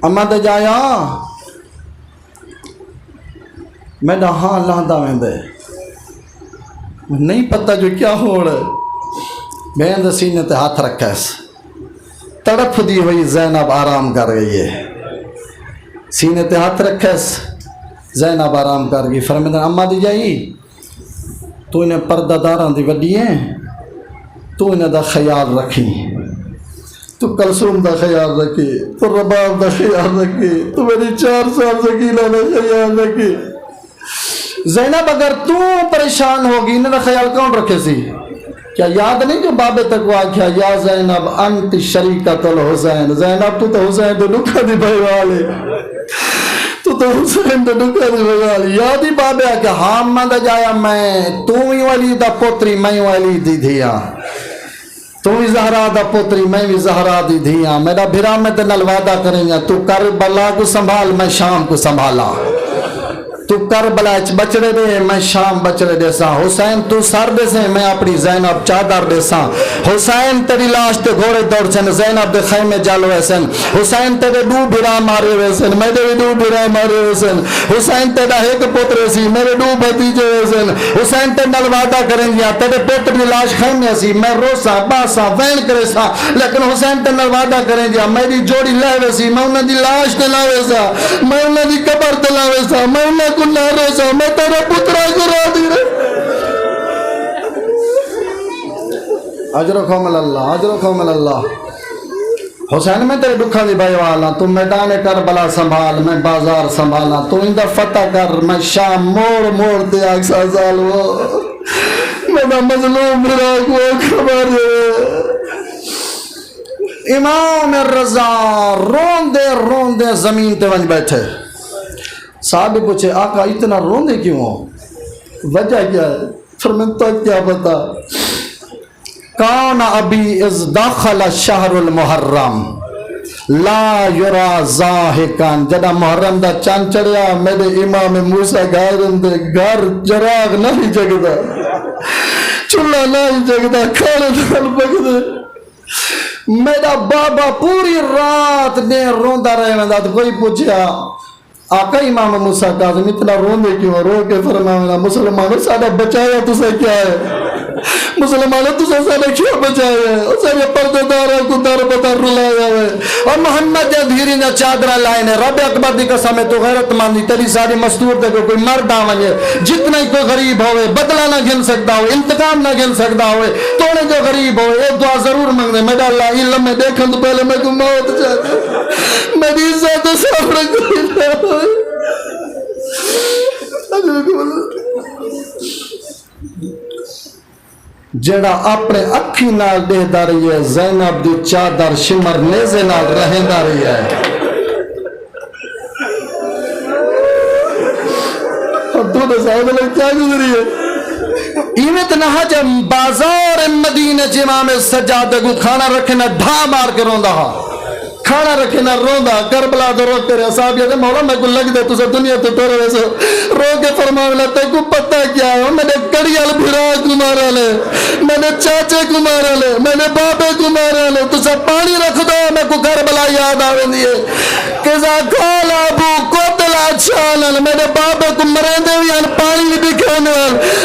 اما دے جایا میں نے ہاں اللہ دا میں دے نہیں پتہ جو کیا ہو رہا ہے، میں نے سینے تے ہاتھ رکھا ہے، تڑپ دی ہوئی زینب آرام کر گئی ہے، سینے تے ہاتھ رکھا ہے، زینب آرام کر گئی۔ فرمیدن اما دی جائی تو انہیں پردہ داران دی وڈی ہیں، تو انہیں دا خیال رکھی، تو کلثوم دا خیال رکھی، تو رباب دا خیال رکھی، تو میری 4 سال سکینہ دا خیال رکھی۔ زینب اگر تو پریشان ہوگی انہیں دا خیال کون رکھے سی؟ کیا یاد نہیں جو بابے تک واقعہ یا زینب انت شریکت الحسین، زینب تو حسین دے نکھا دی بھائی والے، تو حسین دے نکھا دی بھائی والے، یاد ہی بابے کہ ہاں مندہ جایا میں تو ہی والی دا پوتری میں والی دی دیا، تو بھی زہرا دا پوتری میں بھی زہرا دی دھیاں میرا بھرا میں تے نال وعدہ کریں گا تو کربلا کو سنبھال میں شام کو سنبھالا تو کربلا اچ بچڑے دے میں شام بچڑے دے سا حسین تو سر دے سے میں اپنی زینب چادر دے سا حسین تیری لاش تے گھوڑے دوڑ سن زینب دے خیمے جال ہوئے سن حسین تیرے دو بھرا مارے ہوئے سن میرے بھی دو بھرا مارے ہوئے سن حسین تیرا ایک پتر سی میرے دو بھتیجے ہوئے سن حسین تے نال وعدہ کریں گیا تیرے پتر دی لاش خیمے سی میں روسا باسا وین کرے سا لیکن حسین تے نال وعدہ کریں گیا میری جوڑی لے سی میں انہاں دی لاش تے لاوے سا میں انہاں دی قبر تے لاوے سا میں انہاں کو نہ روسا میں تیرا پترا کرا دی اجرکم اللہ اجرکم اللہ حسین میں تیرے دکھا دی بھائی والا تو میدان کربلا سنبھال میں بازار سنبھالا تو اندر فتح کر میں شام موڑ موڑ دے اکسا سال وہ میرا مظلوم میرا کو خبر امام رضا روندے زمین تے ونج بیٹھے صاحب پوچھے آقا اتنا روندے کیوں ہو وجہ کیا ہے فرمایا تو کیا پتا کان ابی از داخل شہر المحرم لا یرا ضاحکان جدا محرم دا چاند چڑیا میرے امام موسیٰ گائرن دے گھر چراغ نہیں جگدا چولہا نہیں جگدا کھانے دل بگدے میرا بابا پوری رات نے روندا رہے میں داد کوئی پوچھا آقا امام موسیٰ کاظم اتنا روندے کیوں رو کے فرمایا مسلمانوں سادہ بچایا تُسے کیا ہے مسلمانوں تُسے سادہ کیا بچایا ہے اسے پردے دارہ کو در بدر رلایا ہے اور محمد یا دھیری نہ چادرہ لائے نے رب اکبر دی قسم ہے تو غیرت ماندی تیری ساری مستور دے کوئی مرد آوان ہے جتنا ہی کوئی غریب ہوئے بدلہ نہ گھن سکتا ہوئے انتقام نہ گھن سکتا ہوئے توڑے جو غریب ہوئے ایک دعا ضرور مانگنے میرا اللہ علم میں دیکھن تو پہلے میں کو موت چاہتا میری عزت و سفر کوئی نہ ہوئے جڑا اپنے اکھی نال دہدا رہی ہے زینب دی چادر شمر نیزے نال رہندا رہی ہے اور تو نے صاحب لوگ کیا گزری ہے ایمت نہ جب بازار مدینہ جمام سجادہ کو کھانا رکھنا ڈھا مار کے روندا ہا کھانا رکھے نہ روندا کربلا تو رو تیرے اصحاب یہ مولا میں کو لگ دے تُسے دنیا تو ٹورے ویسے رو کے فرماؤ لے کو پتہ کیا ہے میں نے کڑیال بھرا کو مارا لے میں نے چاچے کو مارا لے میں نے بابے کو مارا لے تُسے پانی رکھ دو میں کو کربلا یاد آوے دیئے کزا کھال ابو کوتلا چھانل میں نے بابے کو مرندے ہوئی ان پانی بھی کھانے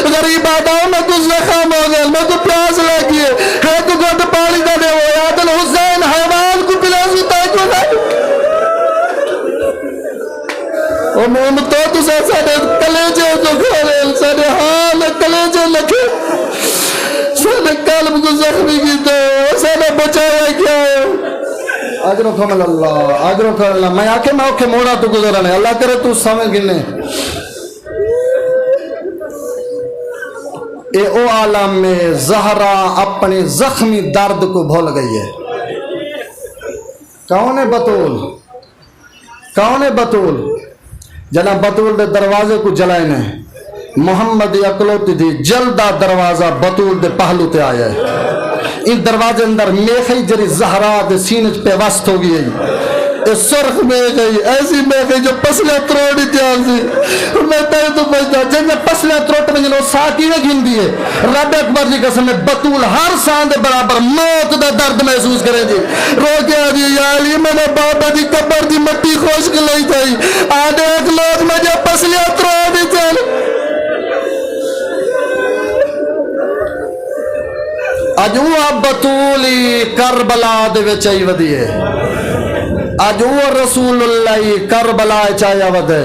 غریب آدھاؤں میں کو زخم ہو گئے میں کو پیاس لگیے ہے کو گھٹ پانی دے دے وہ یادل حسین حیوان کو پلا ستا اور محمد تو سے سارے کلیجے جو کھولے سارے حال کلیجے لکھے سارے قلب کو زخمی کی دے سارے بچایا کیا ہے آجرو کھمل اللہ میں آکے میں اوکے موڑا تو گزرانے اللہ کرے تو سامن گنے اے او عالم میں زہرا اپنے زخمی درد کو بھول گئی ہے کون ہے بطول جناب بطول دے دروازے کو جلائنے محمد اکلوتی دی جلدہ دروازہ بطول دے پہلو تے آیا ہے ان دروازے اندر میخی جری زہرا دے سینج پہ وست ہو گئی اس سرخ میں گئی ایسی میں گئی جو پسلے تروڑی تیار سی میں تیرے تو بچتا جن پسلے تروڑ میں جنہوں ساکی میں گھن دیئے رب اکبر جی قسم میں بطول ہر ساندے برابر موت دا درد محسوس کریں جی رو کے آدھی یا علی میں نے بابا دی قبر دی مٹی خوش کلائی تھائی آدھے ایک لوگ میں جو پسلے تروڑی تیار آج وہ بطولی کربلا دے وچائی ودی ہے آج وہ رسول اللہ کربلا چاہیا ودے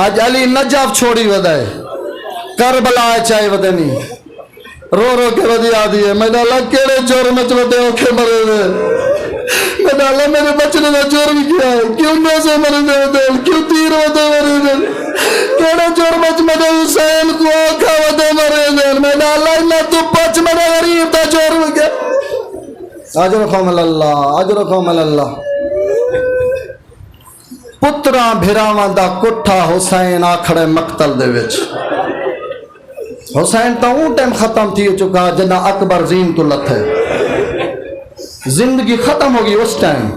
آج علی نجف چھوڑی ودے کربلا چاہی ودے نہیں رو رو کے ودی آدھی ہے میں نے اللہ کیڑے جرم چ ودے اوکھے مرے دے میں نے اللہ میرے بچنے کا جرم کیا ہے کیوں نیسے مرے دے کیوں تیر ودے مرے دے کیڑے جرم چ میں نے حسین کو اوکھا ودے مرے دے میں نے اللہ انہا تو پچ میں نے غریب تا جرم کیا اجرکم اللہ پترا بھراواں دا کٹھا حسین آکھڑے مقتل دے وچ حسین تا اون ٹائم ختم تھی چکا جنہ اکبر زین تو لتھے زندگی ختم ہوگی اس ٹائم.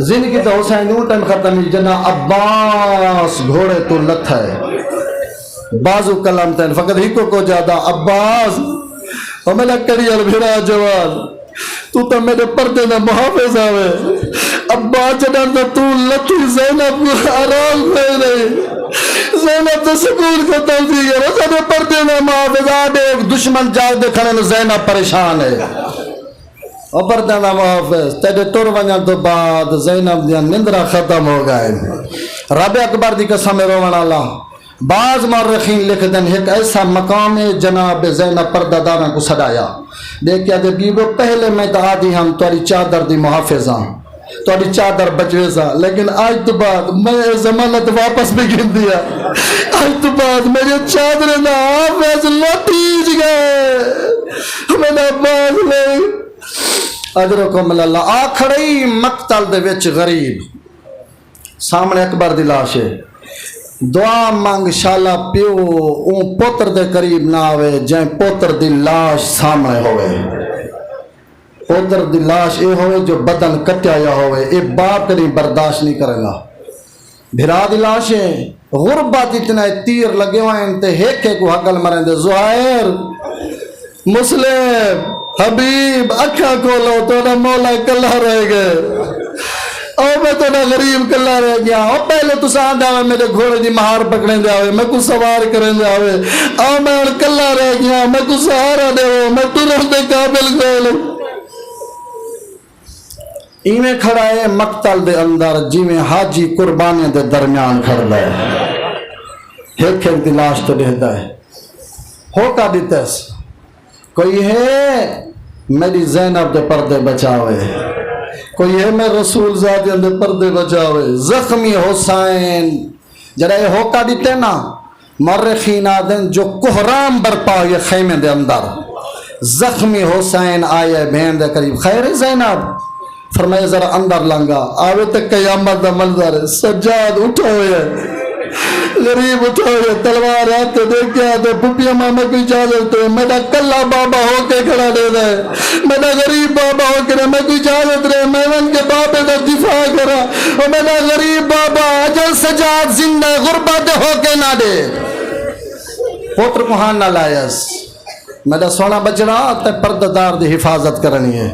زندگی تو حسین اون ٹائم ختم ہوئی جنا عباس گھوڑے تو لتھ ہے بازو کلام تین فقط ہی کو زیادہ عباس اور میں کڑی البھیرا جوان تو میرے پردے نہ محافظ آوے. عباس جنان تو لتھی زینب کو آرام ہوئے نہیں زینب تو سکون ختم تھی گیا رسے پردے نہ محافظ آدھے ایک دشمن جاگ دیکھنے زینب پریشان ہے اور پردے نہ محافظ تیرے ٹور ونجن تو بعد زینب دیا نندرہ ختم ہو گئے. رب اکبر دی قسم روان اللہ بعض مورخین لکھ دیں ایک ایسا مقام جناب زینب پردہ داراں کو سڈایا دیکھیا دے بیبو پہلے میں تو آدھی ہم تاری چادر دی محافظ ہاں تاری چادر بچوے سا لیکن آج تو بعد میں ضمانت واپس بھی گن دیا آج تو بعد میرے چادر نہ حافظ لٹیج گئے میں نے باز لئی اجرکم اللہ. آخری مقتل دے وچ غریب سامنے اکبر دی لاش ہے دعا مانگ شالا پیو اون پوتر دے قریب نہ آوے جائیں پوتر دی لاش سامنے ہوئے. پوتر دی لاش اے ہوئے جو بدن کٹیا یا ہوئے اے باپ کریں برداشت نہیں کرے گا. بھرا دی لاشیں غربت اتنا تیر لگے ہوئے انتے ایک کو حقل مریں دے زہیر مسلم حبیب اکھا کھولو تو نہ مولا کلہ رہ گئے اور میں تو نہ غریب کلہ رہ گیا اور پہلے تو ساتھ آوے میرے گھوڑے دی مہار پکڑیں دے آوے میں کو سوار کریں دے آوے اور میں اور کلہ رہ گیا میں کو سہارا دے ہو میں تو رہ دے قابل گئے. ایمیں کھڑا ہے مقتل دے اندر جی میں حاجی قربانی دے درمیان کھڑ دے ایک ایک دی لاش تو دیتا ہے ہوتا دیتا ہے کوئی ہے میری زینب دے پردے بچاوے کوئی ہے میں رسول ذات دے پردے بچاوے. زخمی حسین جرائے ہوکا دیتے نا مرخین آدن جو کہرام برپا یہ خیمے دے اندر زخمی حسین آئے بہن دے قریب خیر زینب فرمائے ذرا اندر لنگا آوے تک قیامت دا منظر سجاد اٹھا ہوئے غریب اٹھا ہوئے تلوار آتے دیکھے آتے پپیا ماما کو اجازت ہے میرا کلہ بابا ہو کے کھڑا دے دے میرا غریب بابا ہو کے میں کوئی اجازت رہے میں ان کے بابے کا دفاع کرا اور میرا غریب بابا اجل سجاد زندہ غربت ہو کے نہ دے پوتر کوہان نہ لائس میرا سونا بچڑا تے پرددار دی حفاظت کرنی ہے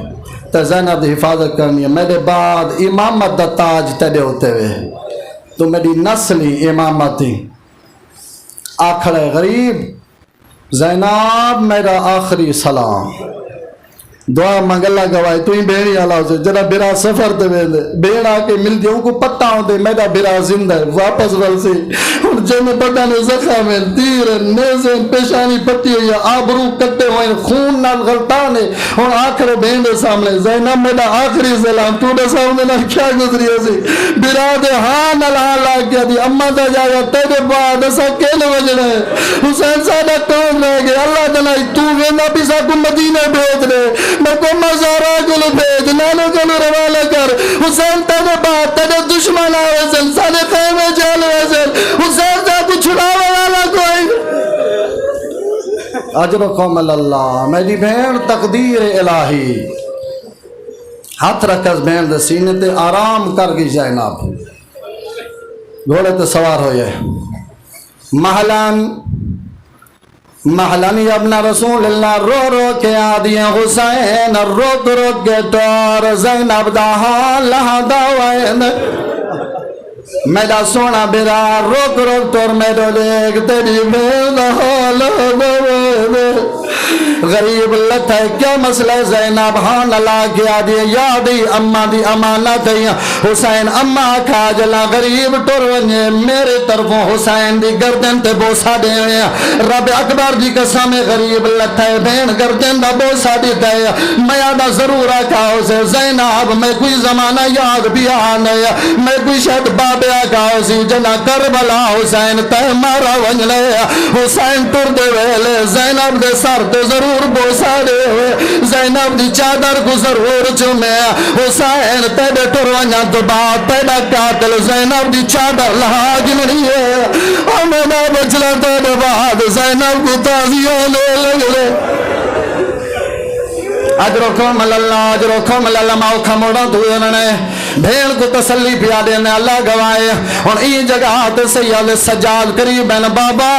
تے زینب دی حفاظت کرنی ہے میرے بعد امامت دا تاج تیرے ہوتے ہوئے تو میری نسلی امامتی آخر غریب زینب میرا آخری سلام دعا منگلہ گواہی تو ہی بیڑی اللہ سے جنا بیرا سفر دے بیندے بیڑا کے مل دیا ان کو پتہ ہوں دے میرا بیرا زندہ ہے واپس ولسی ان جن بدن زخم ہے تیر نیزن پیشانی پتی ہوئی آبرو کتے ہوئے خون نال غلطان ہے اور آخر بیندے سامنے زینب میرا آخری سلام تو نے سامنے نہ کیا گزری ہے بیرا دے ہاں نلہا لاغ گیا دی اما دا جایا تیرے بعد ایسا کیلے وجنے حسین سادہ کون رہ گئے اللہ دلائی تو وینا پیسا کو مدینہ بھیج رہے میں کو مزارہ کلو بھیج نانو کلو روالہ کر حسین تیرے بات تیرے دشمن آوے سن سالے خیمے جال ہوئے سن حسین سے کچھ چھڑاوے والا کوئی اجرکم اللہ میری بہن تقدیر الہی ہاتھ رکھز بہن دے سینے تے آرام کر گئی زینب گھوڑے تے سوار ہوئے محلن ابن رسول اللہ رو رو کے آدیا حسین روک روک کے ٹور زینب دا حال لہا داوائن میرا سونا بیرا روک روک ٹور میرو لیک تیری میرا حال داوائن غریب لت ہے کیا مسئلہ زینب ہاں اللہ کی آدھی یادی اما دی امانت ہے حسین اما کھا جلا غریب ٹرونجے میرے طرفوں حسین دی گردن تے بوسا دے رب اکبر دی قسم غریب لت ہے بین گردن دا بوسا دی دے میں آدھا ضرور آکھا اسے زینب میں کوئی زمانہ یاد بھی آنے میں کوئی شاید بابے آکھا اسی جنا کربلا حسین تے مارا ونجلے حسین ٹر دے ویلے زینب دے سر تے ضرور بوسا دے ہوئے زینب دی چادر کو ضرور چومے حسین تیرے ٹروانا تو بات تیرا قاتل زینب دی چادر لہا جنری ہے اور میرا بچلا تیرے بعد زینب کو تازیوں لے لگلے اجرکم اللہ اجرکم اللہ ماؤ کھموڑا دوئے نے بھیڑ کو تسلی پیا دینے اللہ گوائے اور ای جگہ تے سید سجاد قریب ہیں بابا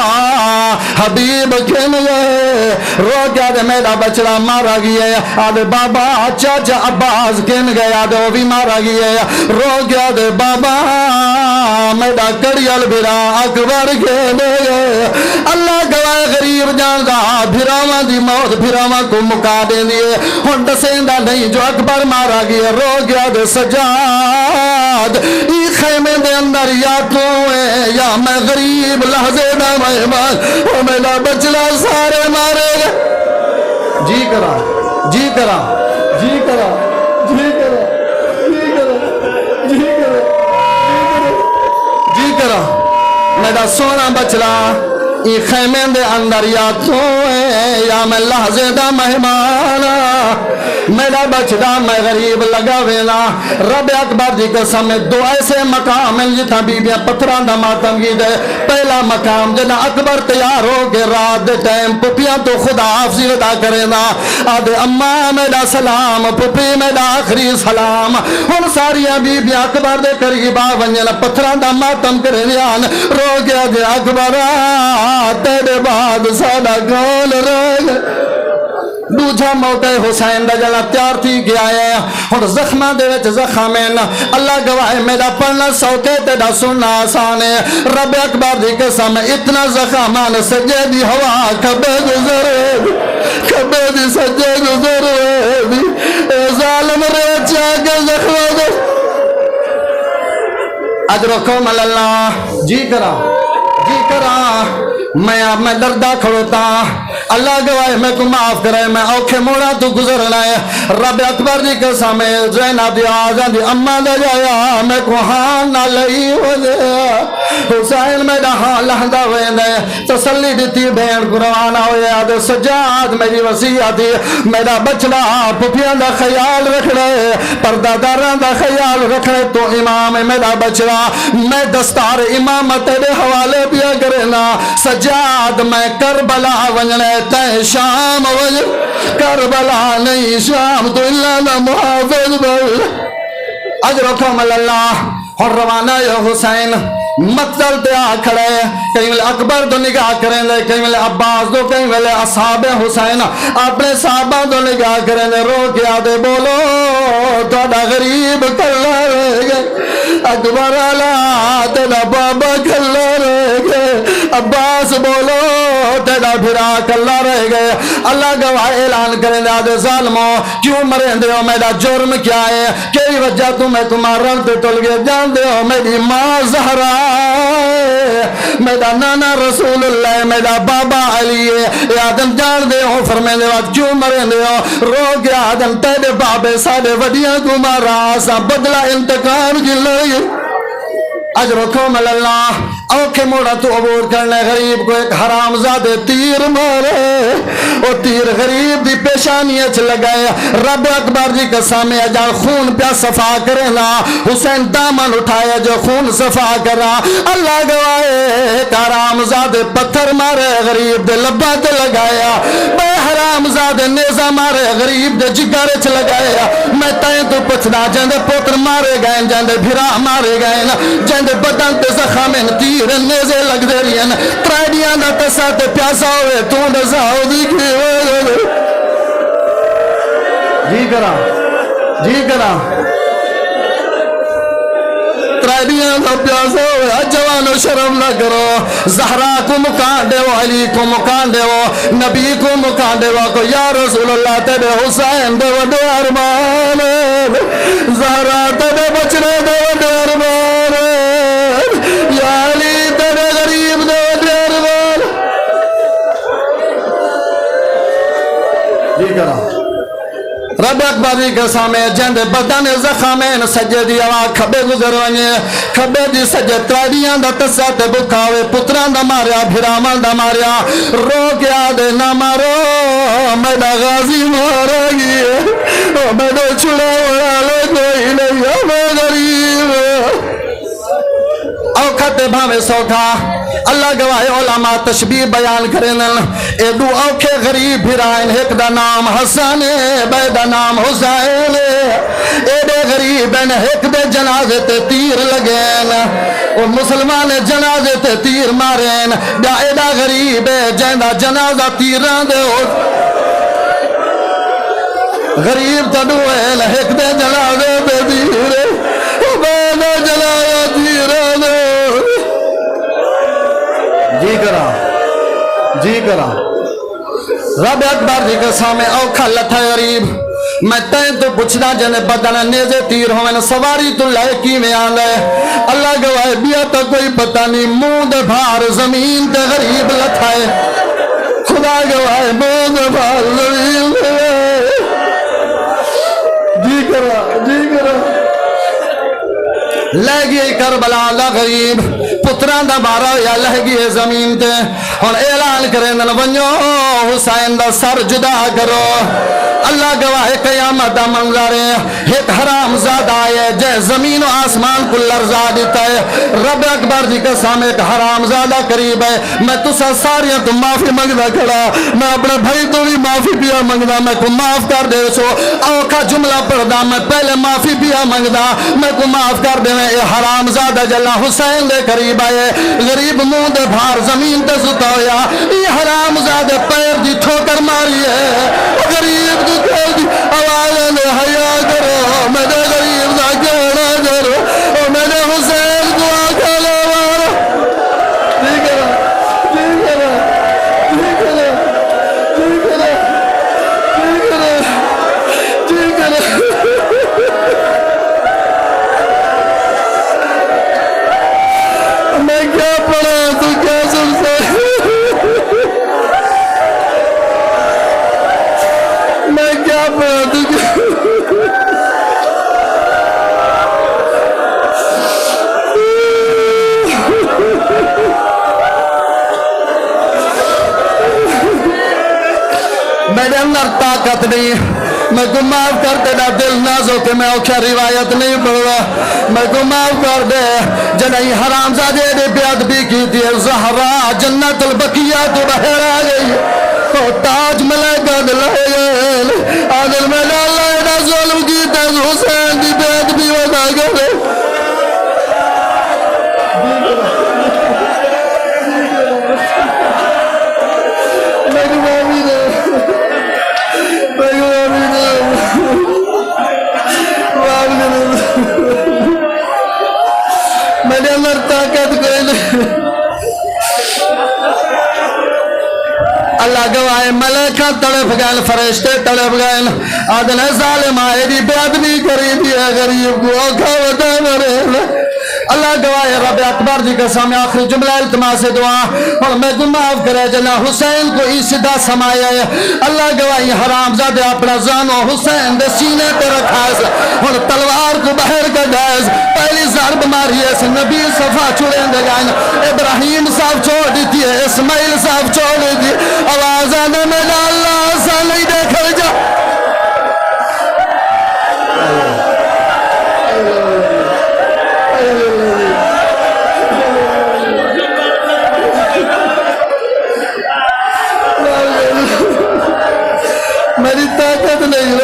حبیب کھن گئے رو گیا دے میرا بچڑا مارا گیا آدھے بابا چاچا عباس کھن گیا آدھے وہ بھی مارا گیا رو گیا دے بابا میرا کڑیل بھرا اکبر کھن گئے اللہ گوائے غریب جان دا بھراواں دی موت بھراواں کو مکا دے دیئے ہن دسیندہ نہیں جو اکبر مارا گیا رو گیا دے سجاد ای خیمے دے اندر یا تو ہے یا میں غریب لحظے دا مہمان اور میرا بچڑا سارے مارے گا جی کرا جی کرا جی کرا جی کرا جی کرا جی کرا جی کرا میرا سونا بچڑا ای خیمے دے اندر یا تو ہے یا میں لحظے دا مہمان میرا بچڑا میں غریب لگا ویلا رب اکبر دی قسم میں دو ایسے مقام ہیں جتنا بی بیاں پتھران دا ماتم کی دے پہلا مقام جنا اکبر تیار ہو کے رات دے ٹائم پپیاں تو خدا حافظی ادا کرے نا آدھے اماں میرا سلام پپی میرا آخری سلام ان ساری بی بیاں اکبر دے قریبا ونجل پتھران دا ماتم کرے نیان رو گیا دے اکبر تیرے بعد ساڑا کون رہ دوجہ موت حسین دا جلا تیار تھی گیا ہے اور زخمہ دے وچ زخمین اللہ گواہ میرا پڑھنا سوکے تیرا سننا آسان ہے رب اکبر دی قسم اتنا زخمان سجے دی ہوا کبے گزرے کبے دی سجے گزرے اے ظالم ریچا کے زخمہ دے اجرکم اللہ جی کرا میں دردہ کھڑوتا اللہ گواہ میں کو معاف کرے میں اوکھے موڑا تو گزرنا ہے رب اکبر دی قسم ہے زینب دی آزان دی اممہ دے جایا میں کو ہاں نہ لئی ہو جایا حسین میں ہاں لہندہ ویندے تسلی دیتی بین کو روانہ ہویا دے سجاد میری وسیعہ دی میرا بچڑا پپیاں دا خیال رکھ رہے پردہ داران دا خیال رکھ رہے تو امام میرا بچڑا میں دستار امامت دے حوالے پیا کرنا سجاد میں کربلا ونجنے تے شام وجہ کربلا نہیں شام تو اللہ نہ محافظ بل اجرکم اللہ اور روانہ یا حسین مقتل تے آ کھڑے کہیں ملے اکبر تو نگاہ کریں دے کہیں ملے عباس تو کہیں ملے اصحاب حسین اپنے صحابہ تو نگاہ کریں دے رو کیا دے بولو توڑا غریب کلا رہ گئے اکبر اللہ تیرا بابا کلا رہ گئے عباس بولو تیرا بھرا کلا رہ گئے اللہ گواہ اعلان کریں دے آدھے ظالموں کیوں مریں دے ہو میرا جرم کیا ہے کئی وجہ تمہیں تمہارا رنگ تل گئے جان دے ہو میری ماں زہرا میرا نانا رسول اللہ میرا بابا علی ہے آدم جان دے ہو فرمے دے وقت کیوں مریں دے ہو رو گیا آدم تیرے بابے سارے وڈیاں تمہارا آسا بدلہ انتقام جلے اجرکم اللہ اوکھے موڑا تو عبور کرنے غریب کو ایک حرام زادے تیر مارے او تیر غریب دی پیشانی اچھ لگائے رب اکبر دی قسم اجال خون پیا صفا کرے نا حسین دامن اٹھایا جو خون صفا کرا اللہ گوائے ایک حرام زادے پتھر مارے غریب دے لبا تے لگایا بے حرام زادے نیزہ مارے غریب دے جگر اچھ لگایا میں تائیں تو پچھنا جندے پوتر مارے گئے جندے بھرا مارے گئے جندے بدن تے زخامن تیر نیزے لگ دے رہی ہیں ترائیڈیاں نہ تسات پیاسا ہوئے تو نزاؤ دیکھے ہوئے جی کرا ترائیڈیاں نہ پیاسا ہوئے جوانو شرم نہ کرو زہرا کو مکان دے ہو علی کو مکان دے ہو نبی کو مکان دے ہو کو یا رسول اللہ تیرے حسین دے و دے ارمان زہرا تیرے بچنے دے و دے ارمان یا علی تیرے غریب دے و دے ارمان جی کرا رب اکبری کے سامنے جند بدن زخامین سجے دی آواز کھبے گزر ونجے کھبے دی سجے ترائیڈیاں دا تسات بکاوے پتران دا ماریا بھرامان دا ماریا رو کیا دے نہ مارو میرا غازی مارا گی میرا چھڑا والے کوئی نہیں میں غریب اوکھتے بھاوے سوکھا اللہ گواہ علماء تشبیہ بیان کرن اے دو اوکھے غریب بھرائن ایک دا نام حسن بے دا نام حسین اے دے غریبن ایک دے جنازے تے تیر لگین او مسلمان جنازے تے تیر مارین دا اے دا غریب جیندہ جنازہ تیران دے غریب تدوین ایک دے جنازے تے تیر بے دے جنازہ تیران دے جی کرا رب اکبر جی کے سامنے اوکھا لتھا غریب میں تین تو پوچھنا جنے بدن نیزے تیر ہوئے سواری تو لائے کی میں آن لے اللہ گواہ بیا تو کوئی پتہ نہیں منہ دے بھار زمین تے غریب لتھائے خدا گواہ منہ دے بھار زمین تے جی کرا لے گئی کربلا دا غریب پتران دا بارا یا لہ گئی زمین تے اور اعلان کریں ونجو حسین دا سر جدا کرو اللہ گواہ قیامت دا منظر ہے ایک حرام زادہ آئے جے زمین و آسمان کو لرزا دیتا ہے رب اکبر جی کے سامنے ایک حرام زادہ قریب ہے میں تو ساریاں تو معافی منگدہ کھڑا میں اپنے بھائی تو بھی معافی پیا منگدہ میں کو معاف کر دے سو اوکھا جملہ پڑھدا میں پہلے معافی پیا منگدہ میں کو معاف کر دے اے حرام زادہ جلا حسین دے قریب آئے غریب منہ دے بھار زمین تے ستا ہویا یہ حرام زادہ پیر دی ٹھوکر ماری ہے غریب دی کہہ دی آواز نے حیا کرو میں نے غریب دا کہنا کرو اور میں نے حسین کو آکھا لے مارا ٹھیک میں کیا پڑھا تو کیا سمجھا میں کیا پڑھا تو کیا میرے اندر طاقت نہیں میں کو معاف کر دے دا دل نازو کہ میں اوکھا روایت نہیں پڑھ رہا میں کو معاف کر دے جنہی حرام زادے دے بیعت بھی کی تھی زہرا جنت البقیہ تو بہر آ گئی او تاج ملائکہ دلائے گئے آدل میں اللہ دا ظلم کی تیز حسین دی بیعت بھی ودا گئے میں کو معافی دے میرے اندر طاقت کوئی نہیں اللہ گواہ ملائکہ تڑپ گئے فرشتے تڑپ گئے آدھن ظالم آئے دی بیعت بھی کری دیا غریب کو اوکھا ودا مرے اللہ گواہ رب اکبر جی کے سامنے آخری جملہ التماس دعا اور میں کو معاف کرے جنا حسین کو اس صدا سمایا ہے اللہ گواہ حرام زادے اپنا زانو حسین دے سینے پہ رکھا ہے اور تلوار کو بہر کا گائز پہلی ضرب ماری ہے سے نبی صفحہ چھوڑیں دے گائن ابراہیم صاحب چھوڑ دیتی ہے اسماعیل صاحب چھوڑ دیتی ہے آواز آنے میں اللہ سا نہیں دیکھر جا میری طاقت نہیں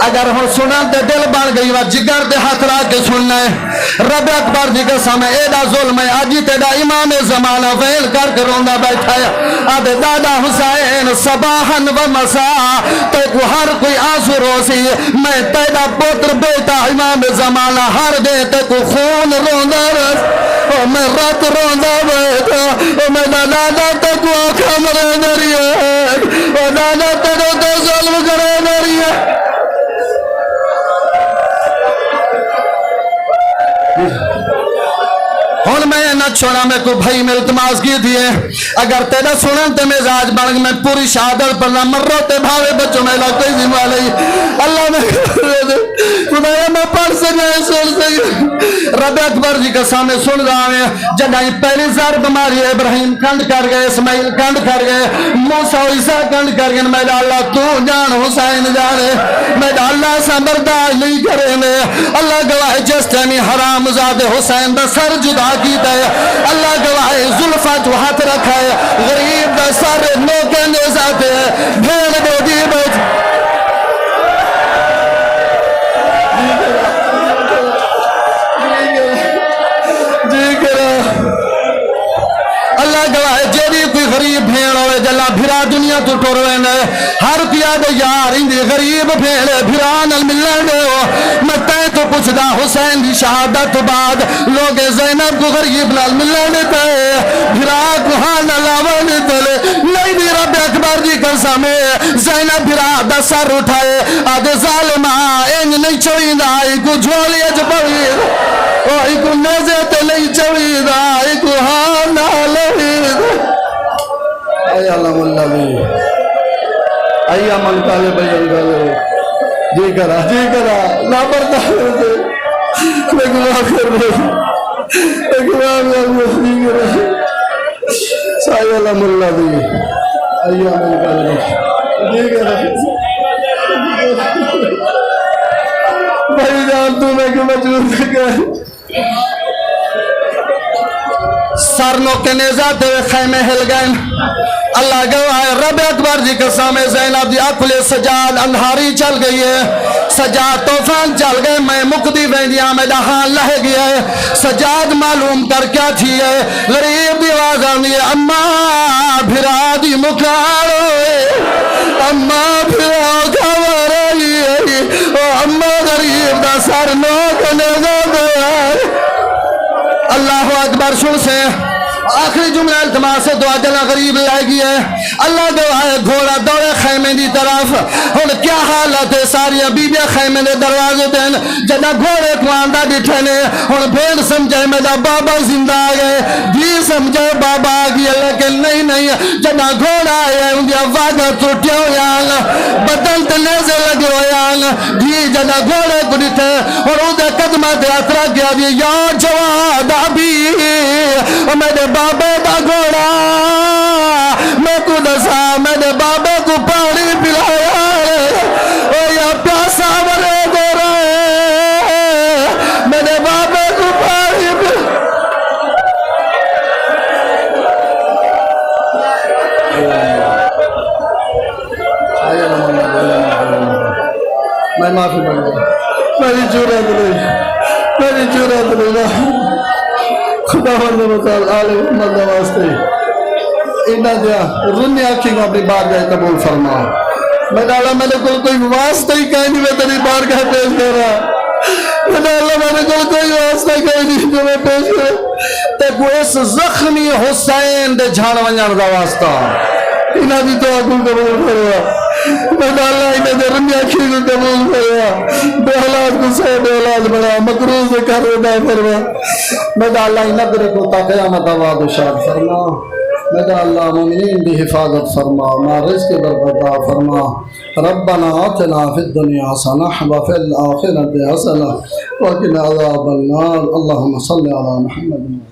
اگر ہوں سنا تے دل بن گئی وا جگر دے ہاتھ لا کے سننا ہے رب اکبر جی کے سامنے ایڈا ظلم ہے آجی تیڈا امام زمانہ ویل کر کے روندا بیٹھا ہے آدھے دادا حسین صباحن و مساء تے کو ہر کوئی آنسو روسی میں تیڈا پتر بیٹا امام زمانہ ہر دے تے کو خون روندا رس او میں رات روندا بیٹھا او میں دادا تے کو آنکھا مرے دری ہے او دادا تیڈو تے ظلم کرے دری ہے ہون میں نہ چھوڑا میں کو بھائی میں التماس کی دیئے اگر تیرا سنن تے مزاج بڑھ میں پوری شہادت پر نہ مرو تے بھاوے بچوں میں کوئی ذمہ نہیں اللہ میں خدایا میں پڑھ سکے سن سکے رب اکبر جی کا سامنے سن رہا ہے جنہی پہلی زار بماری ابراہیم کنڈ کر گئے اسماعیل کنڈ کر گئے موسیٰ و عیسیٰ کنڈ کر گئے میرا اللہ تو جان حسین جانے میرا اللہ سا برداشت نہیں کرے میں اللہ گواہ جس ٹائمی حرام زاد حسین دا سر جدا کیتا ہے اللہ گواہ زلفہ جو ہاتھ رکھا ہے غریب دا سر نوکے نیزاتے ہے بھیڑ دو دی بچ اللہ گواہ جیدی کوئی غریب بھیڑ ہوئے جلا بھرا دنیا تو ٹور رہے ہر پیا دے یار اندی غریب بھیڑ بھرا نل ملن دے ہو میں تے تو پوچھ دا حسین دی شہادت بعد لوگ زینب کو غریب نل ملن دے بھرا کو ہاں نلاون دے نہیں بھی رب اکبر جی کر سامے زینب بھرا دا سر اٹھائے آدھے ظالمہ انج نہیں چوئی دا ایکو جھولی اج پڑی ایکو نیزے تے نہیں چوئی دا ایکو ہاں نالوی اے علم اللہ بھی اے عمل کالے بیان کالے جی کرا نا بردار دے میں گناہ کر رہے میں گناہ کر رہے جی کرا اے علم اللہ بھی اے عمل کالے جی کرا بھائی جان تو میں کہ مجھول کر سرنوں کے نیزہ دے خیمے ہل گئے اللہ گواہ رب اکبر جی کے سامنے زینب دی اکل سجاد انہاری چل گئی ہے سجاد طوفان چل گئے میں مقدی ویندیاں میں دہان لہ گیا ہے سجاد معلوم کر کیا تھی ہے غریب دی آواز آنی ہے اماں بھرا دی مکارو اماں بھرا کھور آئی ہے اماں غریب دا سر نوک نیزہ دے اللہ اکبر شروع سے آخری جملہ التماس سے دعا جلا غریب لائے گی ہے اللہ گواہ گھوڑا دوڑے خیمے دی طرف ہن کیا حالت ہے ساری بیبیاں خیمے دے دروازے دین جنا گھوڑے کواندہ بیٹھے نے ہن بھیڑ سمجھے میرا بابا زندہ آگئے دی سمجھے بابا آگئی لیکن نہیں جنا گھوڑا آئے ان دیا واگا ٹوٹے ہویاں بدل تلیزے لگے ہویاں دی جنا گھوڑے کو دیتے اور ان دے قدمہ دے اترا گیا دی یا جواد ابھی میرے بابے دا گھوڑا میں کو دسا میرے بابے کو پانی پلایا او یا پیاسا مرے دو رہے میرے بابے کو پانی پلایا میں معافی مانگا میری جرات نہیں خدا بندے مطال عالم امت نواستے انہا دیا رنی آنکھیں کو اپنی بارگاہ قبول فرما میں ڈالا میں نے کوئی واسطہ ہی کہیں نہیں میں تیری بارگاہ پیش کر رہا میں ڈالا میں نے کوئی واسطہ ہی کہیں نہیں جو میں پیش کر رہا تے کوئی اس زخمی حسین دے جھان ونجان دا واسطہ انہا دی تو آنکھوں قبول فرما میں ڈالا انہا دے رنی آنکھیں کو قبول فرما بے اولاد کو سے بے اولاد بڑا مقروض کر رہا فرما میں ڈالا انہا درے کو تا قیامت آباد و شاد فرما میں ڈالا مومنین دی حفاظت فرما ما رزق بربتا فرما ربنا آتنا فی الدنیا حسنہ وفی الآخرۃ حسنہ وقنا عذاب النار اللہم صلی علی محمد